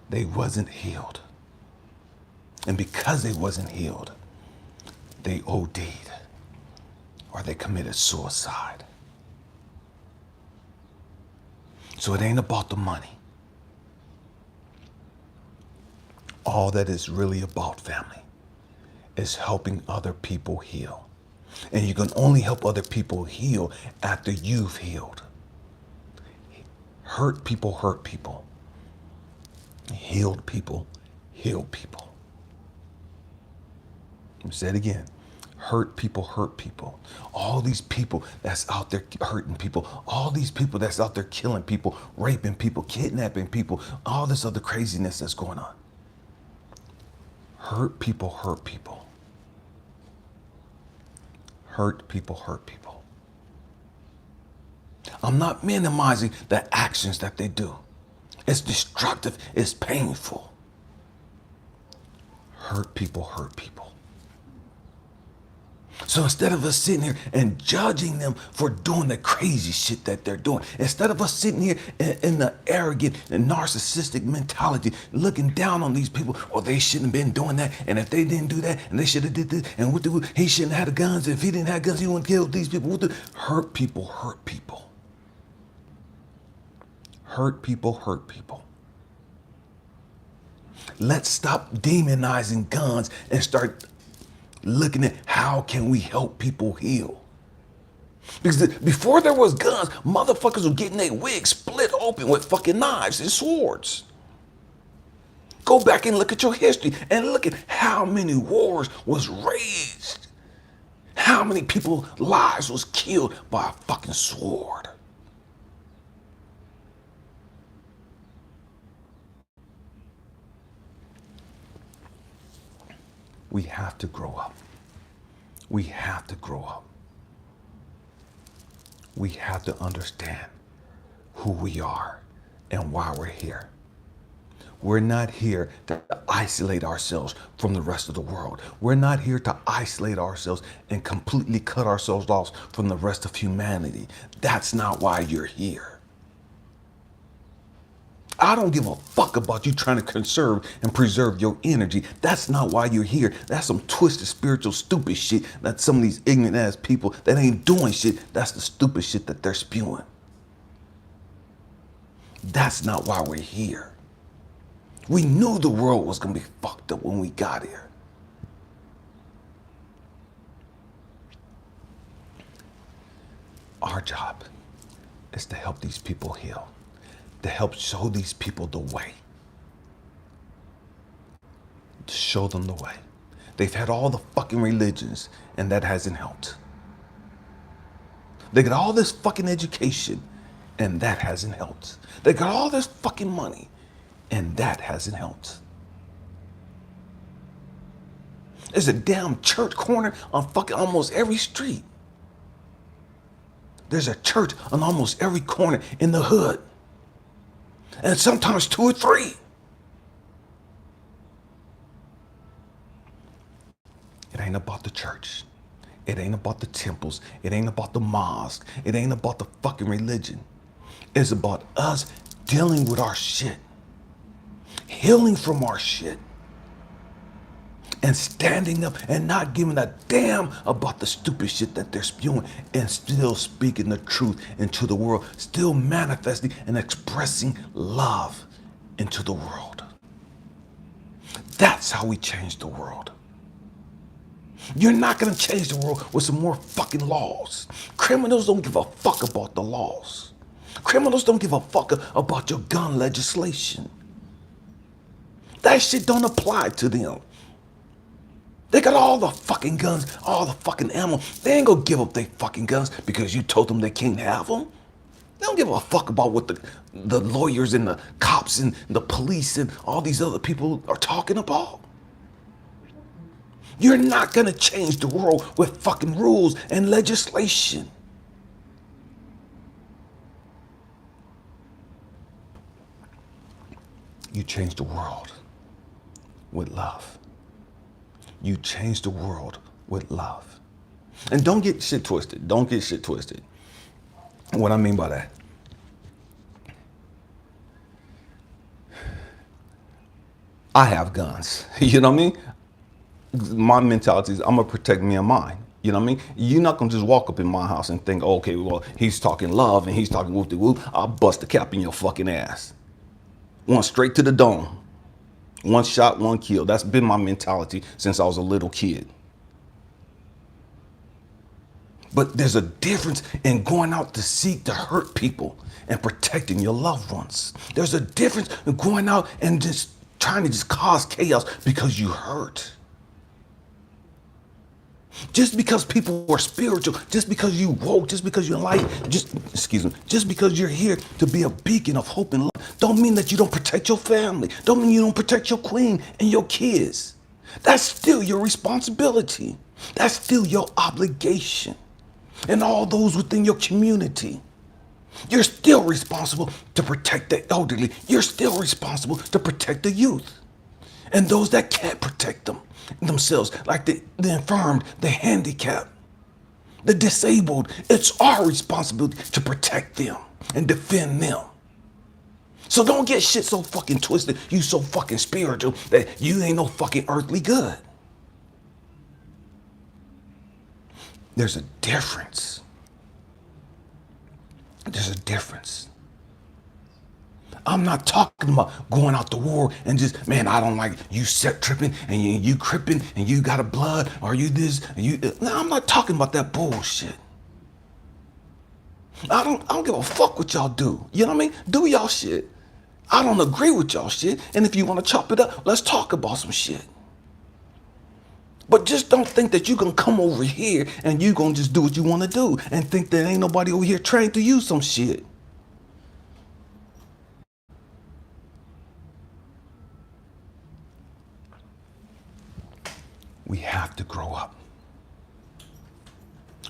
They wasn't healed. And because they wasn't healed, they OD'd or they committed suicide. So it ain't about the money. All that is really about, family, is helping other people heal. And you can only help other people heal after you've healed. Hurt people hurt people. Healed people heal people. Let me say it again. Hurt people hurt people. All these people that's out there hurting people, all these people that's out there killing people, raping people, kidnapping people, all this other craziness that's going on. Hurt people hurt people. Hurt people hurt people. I'm not minimizing the actions that they do. It's destructive, it's painful. Hurt people hurt people. So instead of us sitting here and judging them for doing the crazy shit that they're doing, instead of us sitting here in the arrogant and narcissistic mentality, looking down on these people, oh, they shouldn't have been doing that, and if they didn't do that, and they should have did this, and he shouldn't have had the guns, if he didn't have guns, he wouldn't kill these people. Hurt people hurt people. Hurt people hurt people. Let's stop demonizing guns and start looking at how can we help people heal. Because before there was guns, motherfuckers were getting their wigs split open with fucking knives and swords. Go back and look at your history and look at how many wars was raged. How many people's lives was killed by a fucking sword. We have to grow up. We have to grow up. We have to understand who we are and why we're here. We're not here to isolate ourselves from the rest of the world. We're not here to isolate ourselves and completely cut ourselves off from the rest of humanity. That's not why you're here. I don't give a fuck about you trying to conserve and preserve your energy. That's not why you're here. That's some twisted, spiritual, stupid shit that some of these ignorant ass people that ain't doing shit, that's the stupid shit that they're spewing. That's not why we're here. We knew the world was gonna be fucked up when we got here. Our job is to help these people heal, to help show these people the way. To show them the way. They've had all the fucking religions and that hasn't helped. They got all this fucking education and that hasn't helped. They got all this fucking money and that hasn't helped. There's a damn church corner on fucking almost every street. There's a church on almost every corner in the hood. And sometimes 2 or 3. It ain't about the church. It ain't about the temples. It ain't about the mosque. It ain't about the fucking religion. It's about us dealing with our shit, healing from our shit, and standing up and not giving a damn about the stupid shit that they're spewing, and still speaking the truth into the world, still manifesting and expressing love into the world. That's how we change the world. You're not gonna change the world with some more fucking laws. Criminals don't give a fuck about the laws. Criminals don't give a fuck about your gun legislation. That shit don't apply to them. They got all the fucking guns, all the fucking ammo. They ain't gonna give up their fucking guns because you told them they can't have them. They don't give a fuck about what the lawyers and the cops and the police and all these other people are talking about. You're not gonna change the world with fucking rules and legislation. You change the world with love. You change the world with love. And don't get shit twisted. Don't get shit twisted. What I mean by that, I have guns. You know what I mean? My mentality is I'm gonna protect me and mine. You know what I mean? You're not gonna just walk up in my house and think, okay, well, he's talking love and he's talking whoop de whoop. I'll bust the cap in your fucking ass. One straight to the dome. One shot, one kill. That's been my mentality since I was a little kid. But there's a difference in going out to seek to hurt people and protecting your loved ones. There's a difference in going out and just trying to just cause chaos because you hurt. Just because people are spiritual, just because you woke, just because you're light, just because you're here to be a beacon of hope and love, don't mean that you don't protect your family. Don't mean you don't protect your queen and your kids. That's still your responsibility. That's still your obligation. And all those within your community. You're still responsible to protect the elderly. You're still responsible to protect the youth. And those that can't protect themselves, like the infirmed, the handicapped, the disabled, it's our responsibility to protect them and defend them. So don't get shit so fucking twisted, you so fucking spiritual that you ain't no fucking earthly good. There's a difference. There's a difference. I'm not talking about going out to war and just, man, I don't like you set tripping and you cripping and you got a blood or you this and you. No, I'm not talking about that bullshit. I don't give a fuck what y'all do. You know what I mean? Do y'all shit. I don't agree with y'all shit. And if you want to chop it up, let's talk about some shit. But just don't think that you can come over here and you gonna just do what you want to do and think that ain't nobody over here trained to use some shit. We have to grow up.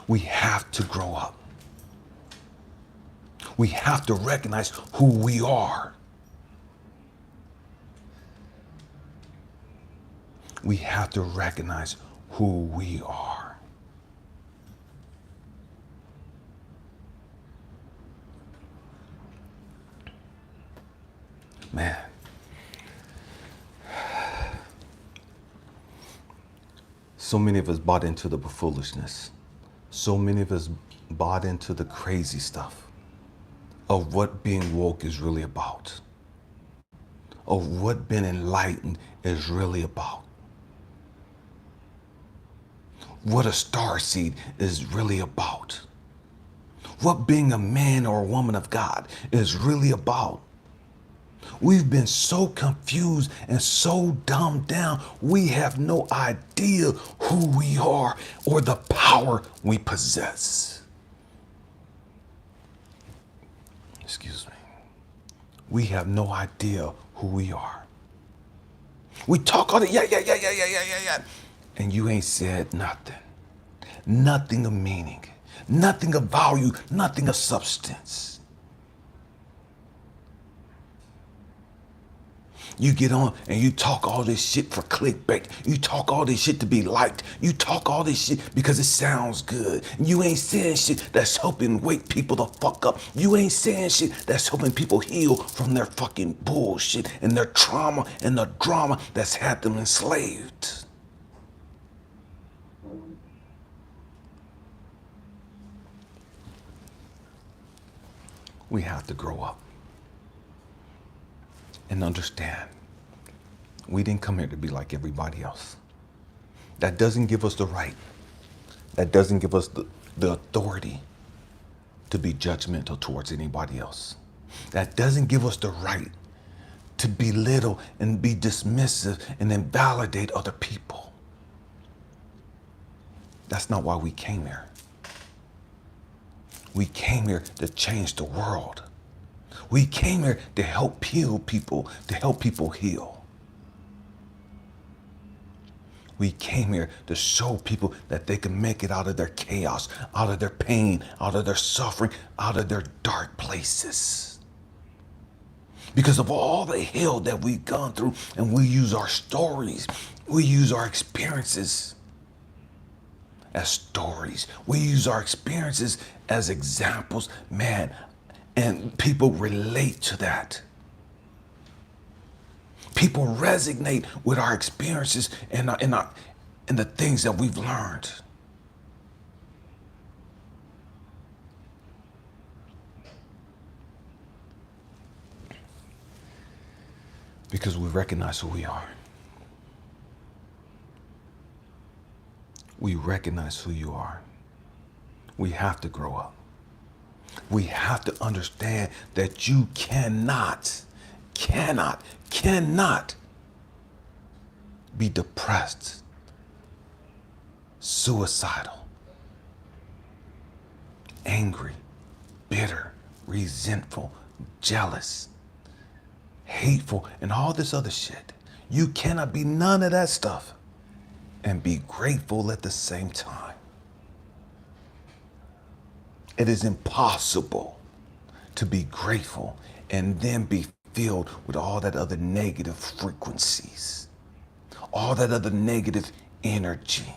We have to grow up. We have to recognize who we are. We have to recognize who we are. Man. So many of us bought into the foolishness. So many of us bought into the crazy stuff of what being woke is really about, of what being enlightened is really about, what a starseed is really about, what being a man or a woman of God is really about. We've been so confused and so dumbed down, we have no idea who we are or the power we possess. Excuse me. We have no idea who we are. We talk all the yeah. And you ain't said nothing. Nothing of meaning. Nothing of value. Nothing of substance. You get on and you talk all this shit for clickbait. You talk all this shit to be liked. You talk all this shit because it sounds good. You ain't saying shit that's helping wake people the fuck up. You ain't saying shit that's helping people heal from their fucking bullshit and their trauma and the drama that's had them enslaved. We have to grow up and understand we didn't come here to be like everybody else. That doesn't give us the right. That doesn't give us the authority to be judgmental towards anybody else. That doesn't give us the right to belittle and be dismissive and invalidate other people. That's not why we came here. We came here to change the world. We came here to help heal people, to help people heal. We came here to show people that they can make it out of their chaos, out of their pain, out of their suffering, out of their dark places. Because of all the hell that we've gone through, and we use our stories, we use our experiences as stories. We use our experiences as examples, man, and people relate to that. People resonate with our experiences and the things that we've learned. Because we recognize who we are. We recognize who you are. We have to grow up. We have to understand that you cannot be depressed, suicidal, angry, bitter, resentful, jealous, hateful, and all this other shit. You cannot be none of that stuff and be grateful at the same time. It is impossible to be grateful and then be filled with all that other negative frequencies, all that other negative energy.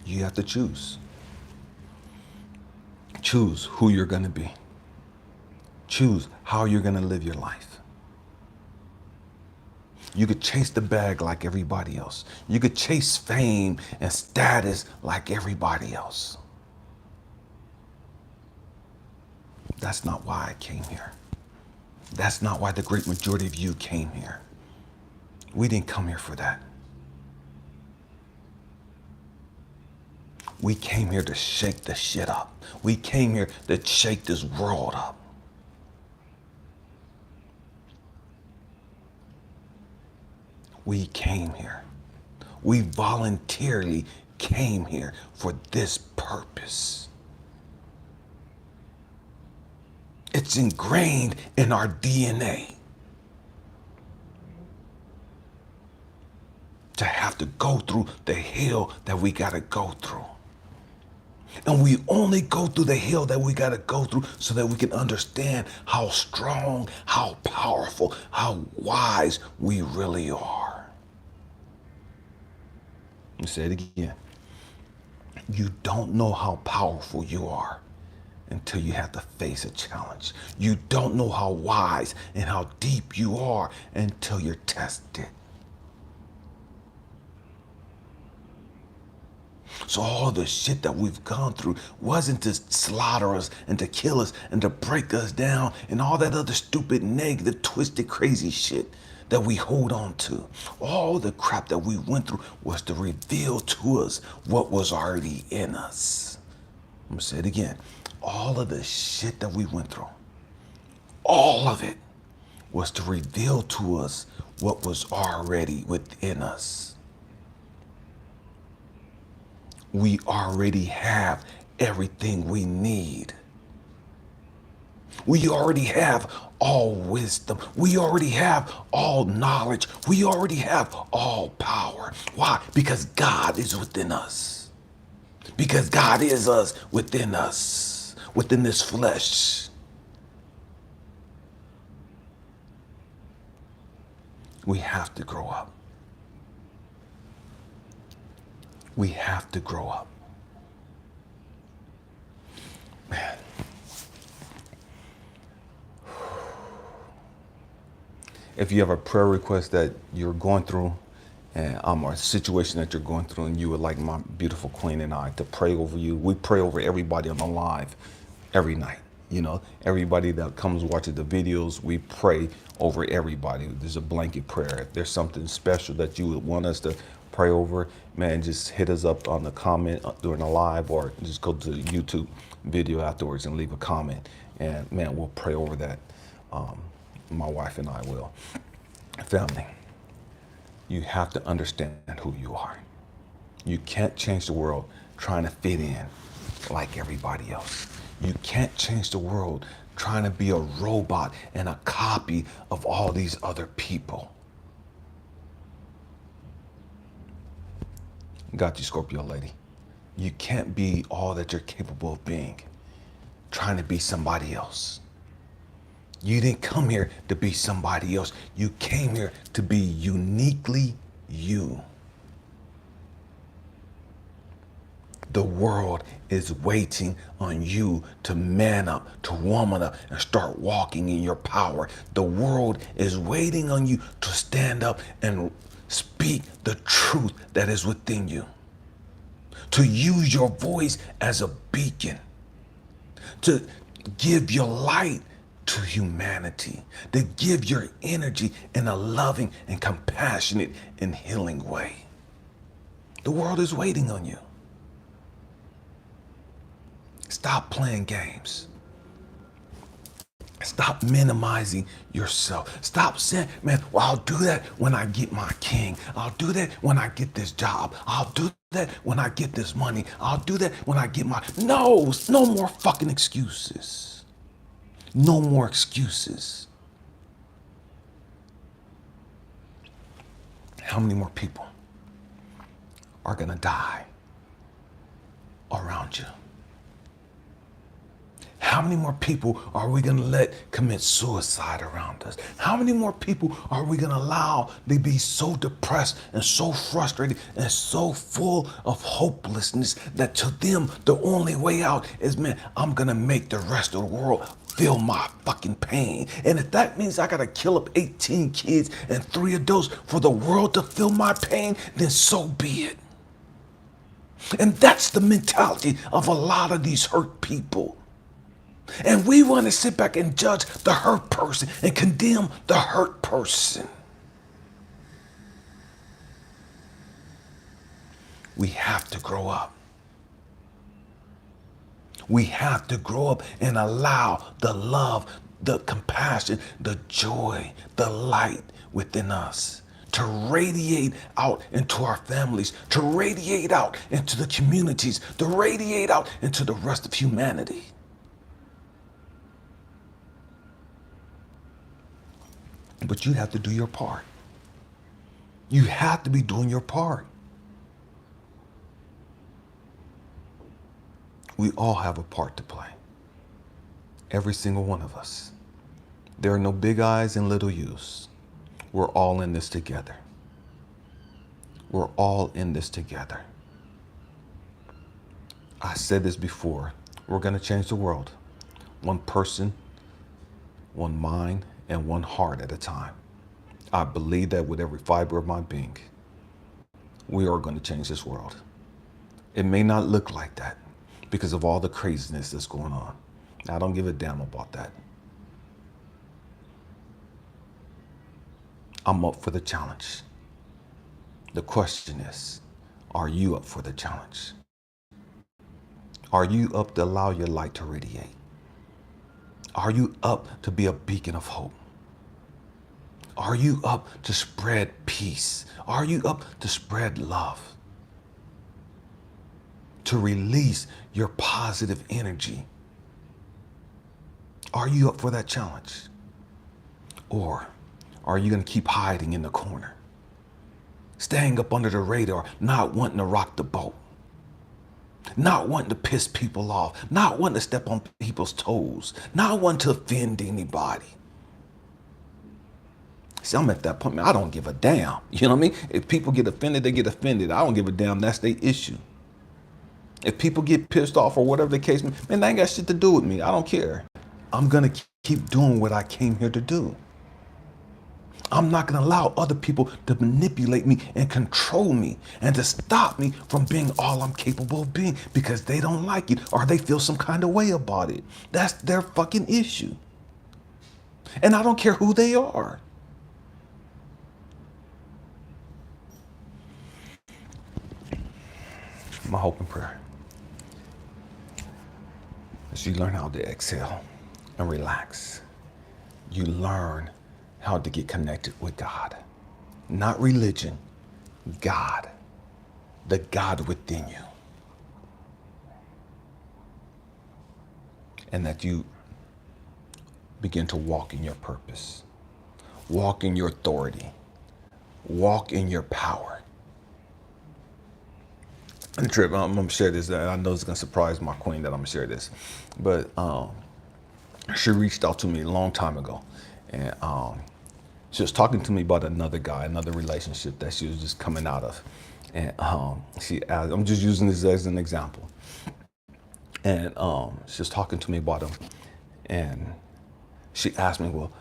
You have to choose. Choose who you're going to be. Choose how you're going to live your life. You could chase the bag like everybody else. You could chase fame and status like everybody else. That's not why I came here. That's not why the great majority of you came here. We didn't come here for that. We came here to shake the shit up. We came here to shake this world up. We came here. We voluntarily came here for this purpose. It's ingrained in our DNA to have to go through the hell that we got to go through. And we only go through the hell that we got to go through so that we can understand how strong, how powerful, how wise we really are. Let me say it again. You don't know how powerful you are until you have to face a challenge. You don't know how wise and how deep you are until you're tested. So all the shit that we've gone through wasn't to slaughter us and to kill us and to break us down and all that other stupid, negative, twisted, crazy shit that we hold on to. All the crap that we went through was to reveal to us what was already in us. I'm gonna say it again. All of the shit that we went through, all of it was to reveal to us what was already within us. We already have everything we need. We already have all wisdom. We already have all knowledge. We already have all power. Why? Because God is within us. Because God is us, within this flesh. We have to grow up. We have to grow up. Man. If you have a prayer request that you're going through, and or a situation that you're going through, and you would like my beautiful queen and I to pray over you, we pray over everybody on the live every night. You know, everybody that comes watching the videos, we pray over everybody. There's a blanket prayer. If there's something special that you would want us to pray over, man, just hit us up on the comment during the live, or just go to the YouTube video afterwards and leave a comment. And man, we'll pray over that. My wife and I will. Family, you have to understand who you are. You can't change the world trying to fit in like everybody else. You can't change the world trying to be a robot and a copy of all these other people. Got you, Scorpio lady. You can't be all that you're capable of being, trying to be somebody else. You didn't come here to be somebody else. You came here to be uniquely you. The world is waiting on you to man up, to woman up, and start walking in your power. The world is waiting on you to stand up and speak the truth that is within you. To use your voice as a beacon. To give your light to humanity. To give your energy in a loving and compassionate and healing way. The world is waiting on you. Stop playing games. Stop minimizing yourself. Stop saying, man, well, I'll do that when I get my king. I'll do that when I get this job. I'll do that when I get this money. I'll do that when I get my... No, no more fucking excuses. No more excuses. How many more people are gonna die around you? How many more people are we going to let commit suicide around us? How many more people are we going to allow to be so depressed and so frustrated and so full of hopelessness that to them the only way out is, man, I'm going to make the rest of the world feel my fucking pain. And if that means I got to kill up 18 kids and 3 adults for the world to feel my pain, then so be it. And that's the mentality of a lot of these hurt people. And we want to sit back and judge the hurt person and condemn the hurt person. We have to grow up. We have to grow up and allow the love, the compassion, the joy, the light within us to radiate out into our families, to radiate out into the communities, to radiate out into the rest of humanity. But you have to do your part. You have to be doing your part. We all have a part to play. Every single one of us. There are no big I's and little U's. We're all in this together. We're all in this together. I said this before. We're going to change the world. One person, one mind, and one heart at a time. I believe that with every fiber of my being, we are going to change this world. It may not look like that because of all the craziness that's going on. I don't give a damn about that. I'm up for the challenge. The question is, are you up for the challenge? Are you up to allow your light to radiate? Are you up to be a beacon of hope? Are you up to spread peace? Are you up to spread love? To release your positive energy? Are you up for that challenge? Or are you going to keep hiding in the corner? Staying up under the radar, not wanting to rock the boat? Not wanting to piss people off? Not wanting to step on people's toes? Not wanting to offend anybody? See, I'm at that point, man, I don't give a damn. You know what I mean? If people get offended, they get offended. I don't give a damn. That's their issue. If people get pissed off or whatever the case, man, they ain't got shit to do with me. I don't care. I'm going to keep doing what I came here to do. I'm not going to allow other people to manipulate me and control me and to stop me from being all I'm capable of being because they don't like it or they feel some kind of way about it. That's their fucking issue. And I don't care who they are. My hope and prayer is you learn how to exhale and relax. You learn how to get connected with God. Not religion, God. The God within you. And that you begin to walk in your purpose. Walk in your authority. Walk in your power. And Trip, I'm going to share this. I know it's going to surprise my queen that I'm going to share this. But she reached out to me a long time ago. And she was talking to me about another guy, another relationship that she was just coming out of. And she asked, I'm just using this as an example. And she was talking to me about him. And she asked me, well,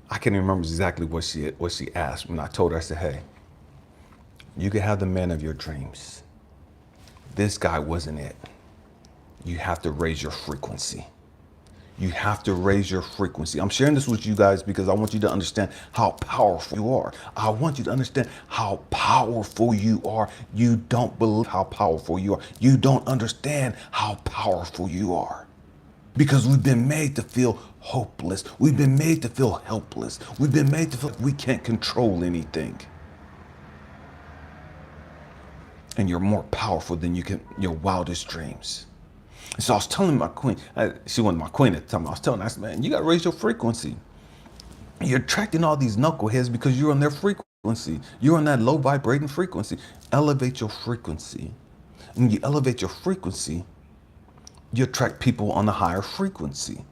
I can't remember exactly what she asked. When I told her, I said, hey, you can have the man of your dreams. This guy wasn't it. You have to raise your frequency. You have to raise your frequency. I'm sharing this with you guys because I want you to understand how powerful you are. I want you to understand how powerful you are. You don't believe how powerful you are. You don't understand how powerful you are. Because we've been made to feel hopeless. We've been made to feel helpless. We've been made to feel like we can't control anything. And you're more powerful than your wildest dreams. And so I was telling my queen, she wasn't my queen at the time. I was telling her, I said, man, you got to raise your frequency. You're attracting all these knuckleheads because you're on their frequency. You're on that low vibrating frequency. Elevate your frequency. When you elevate your frequency, you attract people on the higher frequency.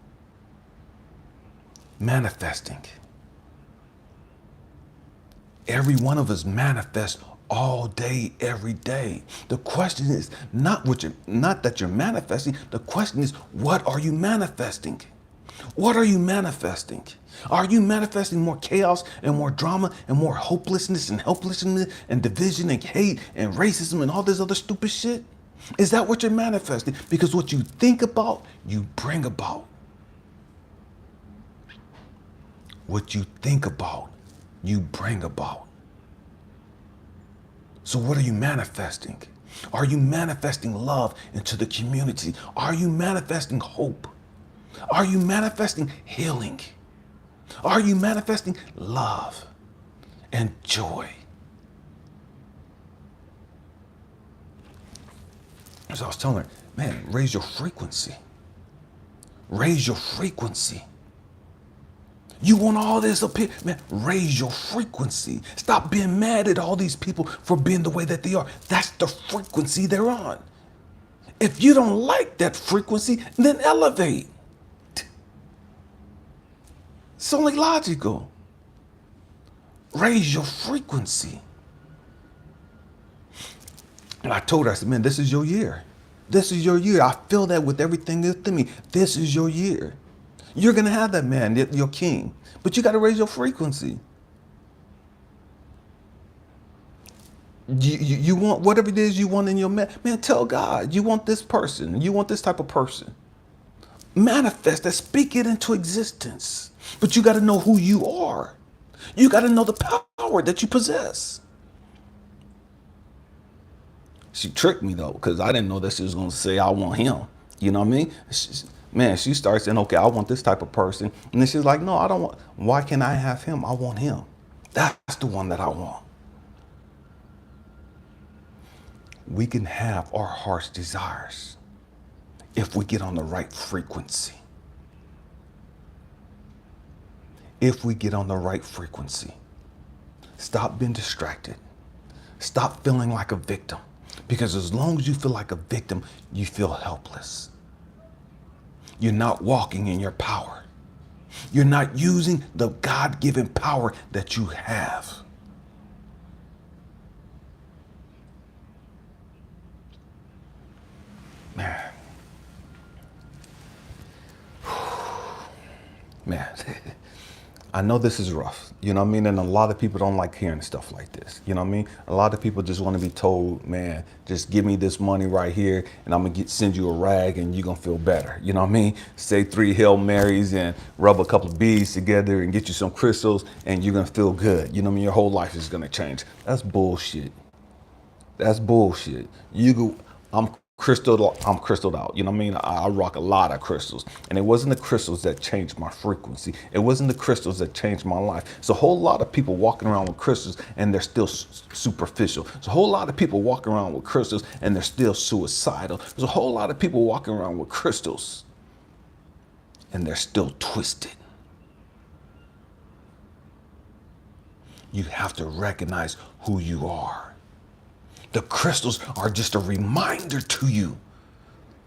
Manifesting. Every one of us manifests all day, every day. The question is not that you're manifesting. The question is, what are you manifesting? What are you manifesting? Are you manifesting more chaos and more drama and more hopelessness and helplessness and division and hate and racism and all this other stupid shit? Is that what you're manifesting? Because what you think about, you bring about. What you think about, you bring about. So what are you manifesting? Are you manifesting love into the community? Are you manifesting hope? Are you manifesting healing? Are you manifesting love and joy? So I was telling her, man, raise your frequency. Raise your frequency. You want all this up here? Man, raise your frequency. Stop being mad at all these people for being the way that they are. That's the frequency they're on. If you don't like that frequency, then elevate. It's only logical. Raise your frequency. And I told her, I said, man, this is your year. This is your year. I feel that with everything within me. This is your year. You're going to have that man, your king. But you got to raise your frequency. You want whatever it is you want in your man. Man, tell God you want this person. You want this type of person. Manifest that. Speak it into existence. But you got to know who you are. You got to know the power that you possess. She tricked me though, because I didn't know that she was going to say, I want him. You know what I mean? She starts saying, okay, I want this type of person. And then she's like, no, I don't want, why can't I have him? I want him. That's the one that I want. We can have our heart's desires if we get on the right frequency. If we get on the right frequency. Stop being distracted. Stop feeling like a victim. Because as long as you feel like a victim, you feel helpless. You're not walking in your power. You're not using the God-given power that you have. Man. Man. I know this is rough, you know what I mean? And a lot of people don't like hearing stuff like this, you know what I mean? A lot of people just want to be told, man, just give me this money right here and I'm going to send you a rag and you're going to feel better, you know what I mean? Say 3 Hail Marys and rub a couple of beads together and get you some crystals and you're going to feel good, you know what I mean? Your whole life is going to change. That's bullshit. That's bullshit. I'm crystalled out. You know what I mean? I rock a lot of crystals. And it wasn't the crystals that changed my frequency. It wasn't the crystals that changed my life. It's a whole lot of people walking around with crystals and they're still superficial. There's a whole lot of people walking around with crystals and they're still suicidal. There's a whole lot of people walking around with crystals and they're still twisted. You have to recognize who you are. The crystals are just a reminder to you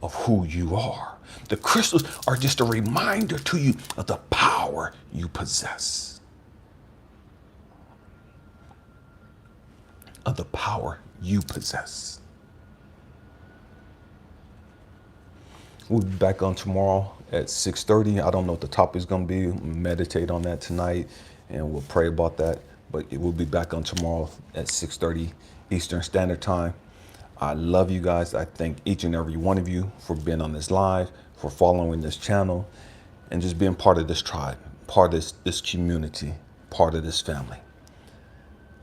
of who you are. The crystals are just a reminder to you of the power you possess. Of the power you possess. We'll be back on tomorrow at 6:30. I don't know what the topic is going to be. We'll meditate on that tonight and we'll pray about that. But we'll be back on tomorrow at 6:30 Eastern Standard Time. I love you guys. I thank each and every one of you for being on this live, for following this channel. and just being part of this tribe, part of this community, part of this family.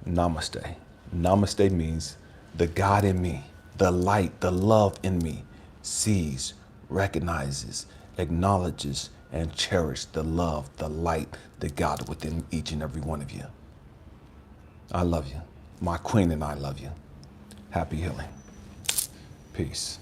Namaste. Namaste means the God in me, the light, the love in me sees, recognizes, acknowledges, and cherishes the love, the light, the God within each and every one of you. I love you. My queen and I love you. Happy healing. Peace.